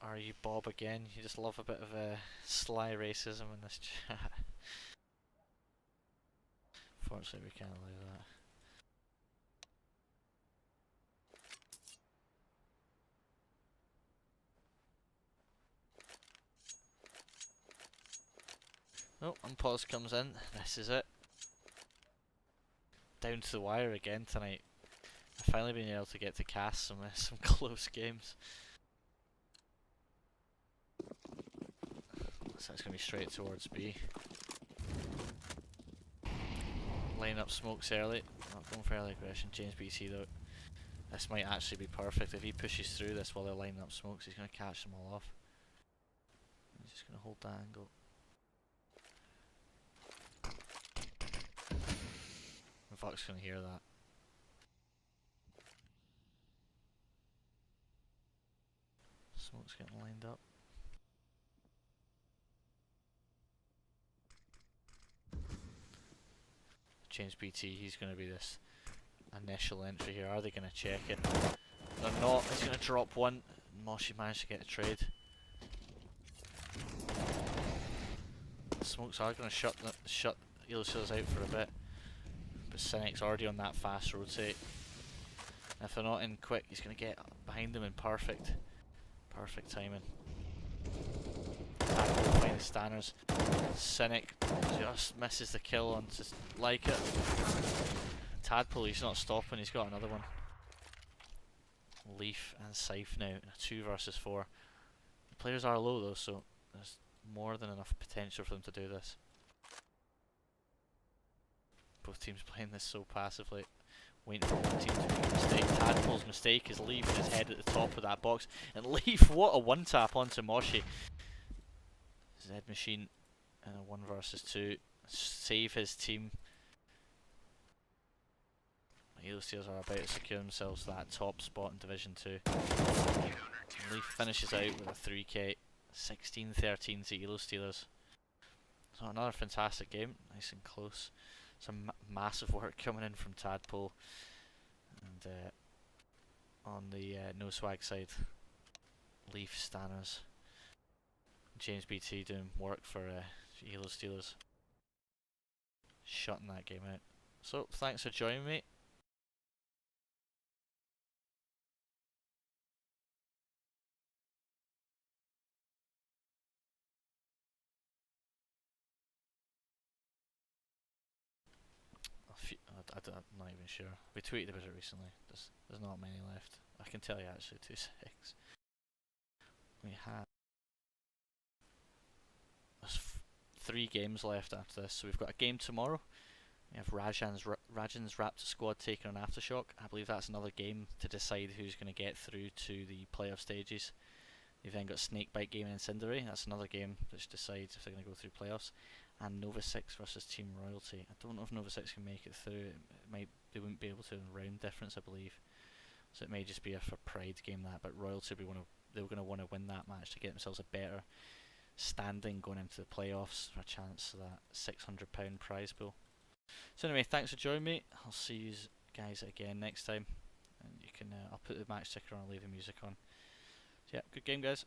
Are you Bob again? You just love a bit of sly racism in this chat. Fortunately, we can't allow that. Oh, and pause comes in. This is it. Down to the wire again tonight. I've finally been able to get to cast some close games. So it's going to be straight towards B. Line up smokes early. Not going for early aggression. James BT though. This might actually be perfect. If he pushes through this while they're lining up smokes, he's going to catch them all off. He's just going to hold that angle. And Fox going to hear that. Smoke's getting lined up. James BT, he's going to be this initial entry here. Are they going to check it? They're not. He's going to drop one. Moshi managed to get a trade. Smokes are going to shut Illusios out for a bit. But Cynic's already on that fast rotate. And if they're not in quick, he's going to get behind them in perfect timing. Behind the Stanners. Cynic just misses the kill on just like it. Tadpole, he's not stopping, he's got another one. Leaf and Scythe now in a 2 versus 4. The players are low though, so there's more than enough potential for them to do this. Both teams playing this so passively, waiting for one team to make a mistake. Tadpole's mistake is leaving his head at the top of that box, and Leaf, what a one tap onto Moshi. Z Machine in a 1 versus 2, save his team. Elo Steelers are about to secure themselves that top spot in Division 2. Leaf finishes out with a 3k, 16-13 to Elo Steelers. So another fantastic game, nice and close. Some massive work coming in from Tadpole. And on the no swag side, Leaf, Stanners, James BT doing work for Elo Steelers. Shutting that game out. So thanks for joining me. I'm not even sure. We tweeted about it recently. There's not many left. I can tell you actually 2 secs. We have 3 games left after this. So we've got a game tomorrow. We have Rajan's Raptor squad taking on Aftershock. I believe that's another game to decide who's going to get through to the playoff stages. You've then got Snakebite Gaming and Cindery. That's another game which decides if they're going to go through playoffs. And Nova 6 versus Team Royalty. I don't know if Nova 6 can make it through. They wouldn't be able to in round difference, I believe. So it may just be a for pride game that. But Royalty will be one of they were going to want to win that match to get themselves a better standing going into the playoffs for a chance of that £600 prize pool. So anyway, thanks for joining me. I'll see you guys again next time, and you can I'll put the match ticker on and leave the music on. So yeah, good game guys.